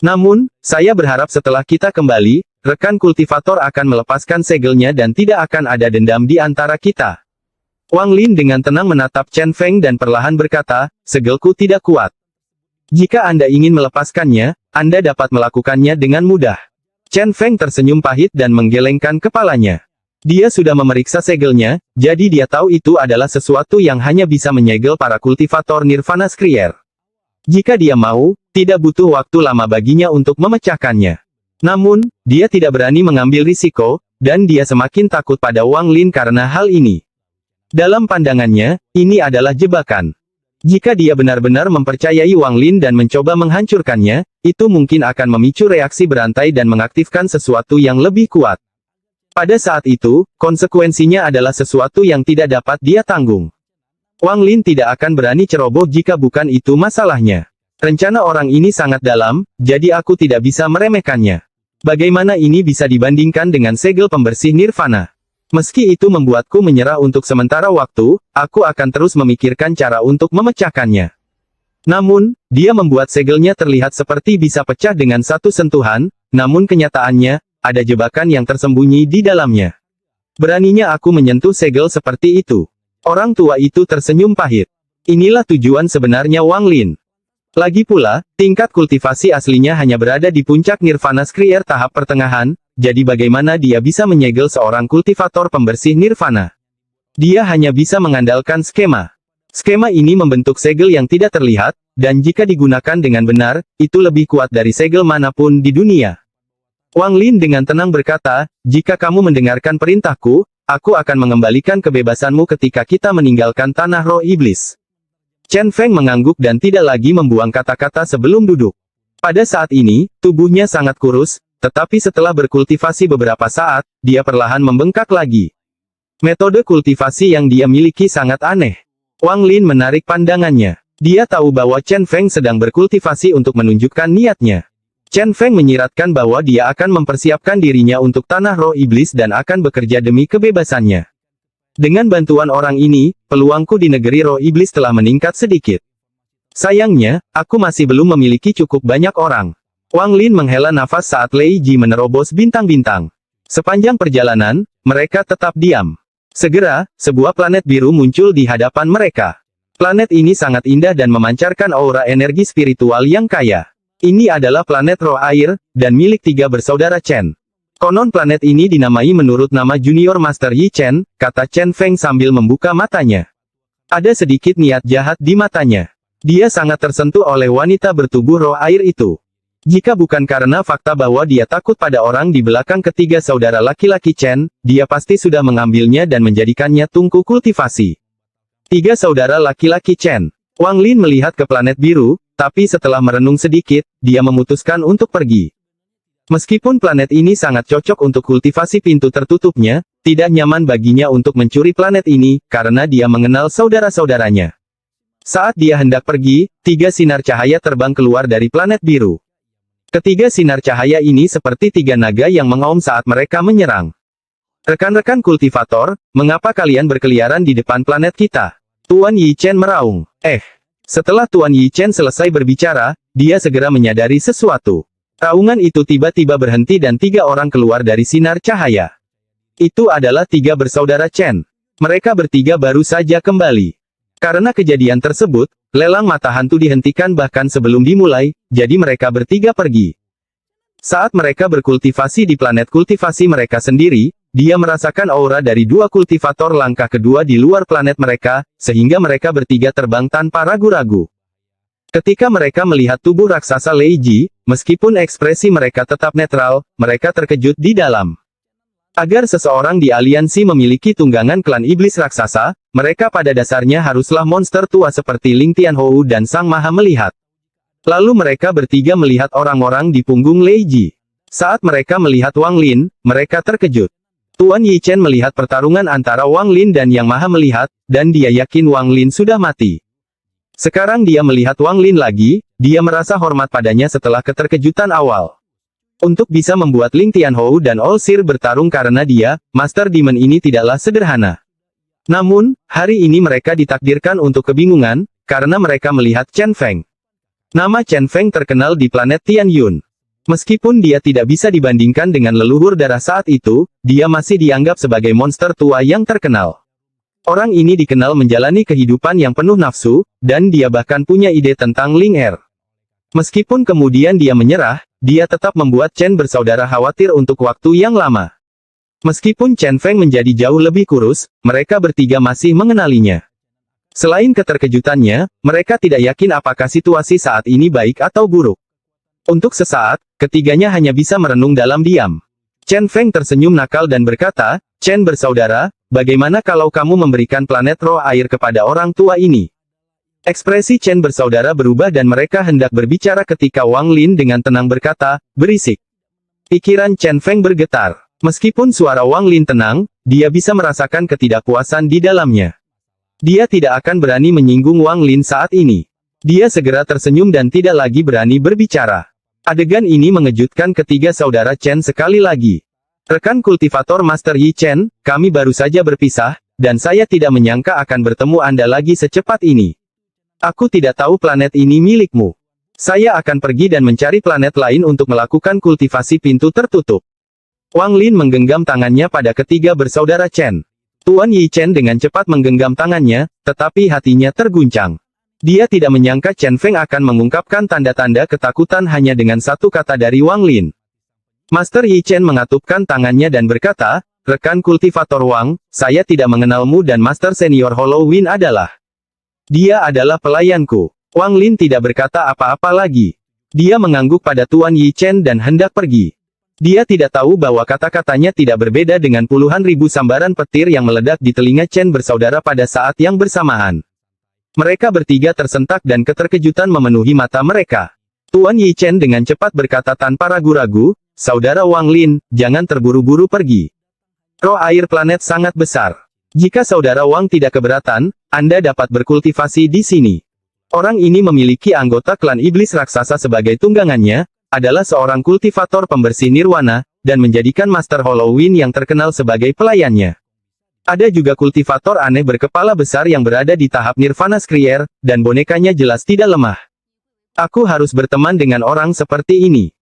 Namun, saya berharap setelah kita kembali, rekan kultivator akan melepaskan segelnya dan tidak akan ada dendam di antara kita. Wang Lin dengan tenang menatap Chen Feng dan perlahan berkata, segelku tidak kuat. Jika Anda ingin melepaskannya, Anda dapat melakukannya dengan mudah. Chen Feng tersenyum pahit dan menggelengkan kepalanya. Dia sudah memeriksa segelnya, jadi dia tahu itu adalah sesuatu yang hanya bisa menyegel para kultivator Nirvana Skrier. Jika dia mau, tidak butuh waktu lama baginya untuk memecahkannya. Namun, dia tidak berani mengambil risiko, dan dia semakin takut pada Wang Lin karena hal ini. Dalam pandangannya, ini adalah jebakan. Jika dia benar-benar mempercayai Wang Lin dan mencoba menghancurkannya, itu mungkin akan memicu reaksi berantai dan mengaktifkan sesuatu yang lebih kuat. Pada saat itu, konsekuensinya adalah sesuatu yang tidak dapat dia tanggung. Wang Lin tidak akan berani ceroboh jika bukan itu masalahnya. Rencana orang ini sangat dalam, jadi aku tidak bisa meremehkannya. Bagaimana ini bisa dibandingkan dengan segel pembersih nirvana? Meski itu membuatku menyerah untuk sementara waktu, aku akan terus memikirkan cara untuk memecahkannya. Namun, dia membuat segelnya terlihat seperti bisa pecah dengan satu sentuhan, namun kenyataannya, ada jebakan yang tersembunyi di dalamnya. Beraninya aku menyentuh segel seperti itu. Orang tua itu tersenyum pahit. Inilah tujuan sebenarnya Wang Lin. Lagi pula, tingkat kultivasi aslinya hanya berada di puncak Nirvana Skrier tahap pertengahan, jadi bagaimana dia bisa menyegel seorang kultivator pembersih Nirvana? Dia hanya bisa mengandalkan skema. Skema ini membentuk segel yang tidak terlihat, dan jika digunakan dengan benar, itu lebih kuat dari segel manapun di dunia. Wang Lin dengan tenang berkata, jika kamu mendengarkan perintahku, aku akan mengembalikan kebebasanmu ketika kita meninggalkan tanah roh iblis. Chen Feng mengangguk dan tidak lagi membuang kata-kata sebelum duduk. Pada saat ini, tubuhnya sangat kurus, tetapi setelah berkultivasi beberapa saat, dia perlahan membengkak lagi. Metode kultivasi yang dia miliki sangat aneh. Wang Lin menarik pandangannya. Dia tahu bahwa Chen Feng sedang berkultivasi untuk menunjukkan niatnya. Chen Feng menyiratkan bahwa dia akan mempersiapkan dirinya untuk tanah roh iblis dan akan bekerja demi kebebasannya. Dengan bantuan orang ini, peluangku di negeri roh iblis telah meningkat sedikit. Sayangnya, aku masih belum memiliki cukup banyak orang. Wang Lin menghela nafas saat Lei Ji menerobos bintang-bintang. Sepanjang perjalanan, mereka tetap diam. Segera, sebuah planet biru muncul di hadapan mereka. Planet ini sangat indah dan memancarkan aura energi spiritual yang kaya. Ini adalah planet roh air, dan milik tiga bersaudara Chen. Konon planet ini dinamai menurut nama Junior Master Yi Chen, kata Chen Feng sambil membuka matanya. Ada sedikit niat jahat di matanya. Dia sangat tersentuh oleh wanita bertubuh roh air itu. Jika bukan karena fakta bahwa dia takut pada orang di belakang ketiga saudara laki-laki Chen, dia pasti sudah mengambilnya dan menjadikannya tungku kultivasi. Tiga saudara laki-laki Chen. Wang Lin melihat ke planet biru, tapi setelah merenung sedikit, dia memutuskan untuk pergi. Meskipun planet ini sangat cocok untuk kultivasi pintu tertutupnya, tidak nyaman baginya untuk mencuri planet ini, karena dia mengenal saudara-saudaranya. Saat dia hendak pergi, tiga sinar cahaya terbang keluar dari planet biru. Ketiga sinar cahaya ini seperti tiga naga yang mengaum saat mereka menyerang. Rekan-rekan kultivator, mengapa kalian berkeliaran di depan planet kita? Tuan Yi Chen meraung. Setelah Tuan Yi Chen selesai berbicara, dia segera menyadari sesuatu. Raungan itu tiba-tiba berhenti dan tiga orang keluar dari sinar cahaya. Itu adalah tiga bersaudara Chen. Mereka bertiga baru saja kembali. Karena kejadian tersebut, lelang mata hantu dihentikan bahkan sebelum dimulai, jadi mereka bertiga pergi. Saat mereka berkultivasi di planet kultivasi mereka sendiri, dia merasakan aura dari dua kultivator langkah kedua di luar planet mereka, sehingga mereka bertiga terbang tanpa ragu-ragu. Ketika mereka melihat tubuh raksasa Lei Ji, meskipun ekspresi mereka tetap netral, mereka terkejut di dalam. Agar seseorang di aliansi memiliki tunggangan klan iblis raksasa, mereka pada dasarnya haruslah monster tua seperti Ling Tianhou dan Sang Maha Melihat. Lalu mereka bertiga melihat orang-orang di punggung Lei Ji. Saat mereka melihat Wang Lin, mereka terkejut. Tuan Yi Chen melihat pertarungan antara Wang Lin dan Yang Maha Melihat, dan dia yakin Wang Lin sudah mati. Sekarang dia melihat Wang Lin lagi, dia merasa hormat padanya setelah keterkejutan awal. Untuk bisa membuat Ling Tianhou dan All Seer bertarung karena dia, Master Demon ini tidaklah sederhana. Namun, hari ini mereka ditakdirkan untuk kebingungan, karena mereka melihat Chen Feng. Nama Chen Feng terkenal di planet Tian Yun. Meskipun dia tidak bisa dibandingkan dengan leluhur darah saat itu, dia masih dianggap sebagai monster tua yang terkenal. Orang ini dikenal menjalani kehidupan yang penuh nafsu, dan dia bahkan punya ide tentang Ling Er. Meskipun kemudian dia menyerah, dia tetap membuat Chen bersaudara khawatir untuk waktu yang lama. Meskipun Chen Feng menjadi jauh lebih kurus, mereka bertiga masih mengenalinya. Selain keterkejutannya, mereka tidak yakin apakah situasi saat ini baik atau buruk. Untuk sesaat, ketiganya hanya bisa merenung dalam diam. Chen Feng tersenyum nakal dan berkata, Chen bersaudara, bagaimana kalau kamu memberikan planet roh air kepada orang tua ini? Ekspresi Chen bersaudara berubah dan mereka hendak berbicara ketika Wang Lin dengan tenang berkata, berisik. Pikiran Chen Feng bergetar. Meskipun suara Wang Lin tenang, dia bisa merasakan ketidakpuasan di dalamnya. Dia tidak akan berani menyinggung Wang Lin saat ini. Dia segera tersenyum dan tidak lagi berani berbicara. Adegan ini mengejutkan ketiga saudara Chen sekali lagi. Rekan kultivator Master Yi Chen, kami baru saja berpisah, dan saya tidak menyangka akan bertemu Anda lagi secepat ini. Aku tidak tahu planet ini milikmu. Saya akan pergi dan mencari planet lain untuk melakukan kultivasi pintu tertutup. Wang Lin menggenggam tangannya pada ketiga bersaudara Chen. Tuan Yi Chen dengan cepat menggenggam tangannya, tetapi hatinya terguncang. Dia tidak menyangka Chen Feng akan mengungkapkan tanda-tanda ketakutan hanya dengan satu kata dari Wang Lin. Master Yi Chen mengatupkan tangannya dan berkata, rekan kultivator Wang, saya tidak mengenalmu dan Master Senior Halloween adalah. Dia adalah pelayanku. Wang Lin tidak berkata apa-apa lagi. Dia mengangguk pada Tuan Yi Chen dan hendak pergi. Dia tidak tahu bahwa kata-katanya tidak berbeda dengan puluhan ribu sambaran petir yang meledak di telinga Chen bersaudara pada saat yang bersamaan. Mereka bertiga tersentak dan keterkejutan memenuhi mata mereka. Tuan Yi Chen dengan cepat berkata tanpa ragu-ragu, Saudara Wang Lin, jangan terburu-buru pergi. Roh air planet sangat besar. Jika Saudara Wang tidak keberatan, Anda dapat berkultivasi di sini. Orang ini memiliki anggota klan iblis raksasa sebagai tunggangannya, adalah seorang kultivator pembersih nirwana, dan menjadikan Master Halloween yang terkenal sebagai pelayannya. Ada juga kultivator aneh berkepala besar yang berada di tahap Nirvana Skrier, dan bonekanya jelas tidak lemah. Aku harus berteman dengan orang seperti ini.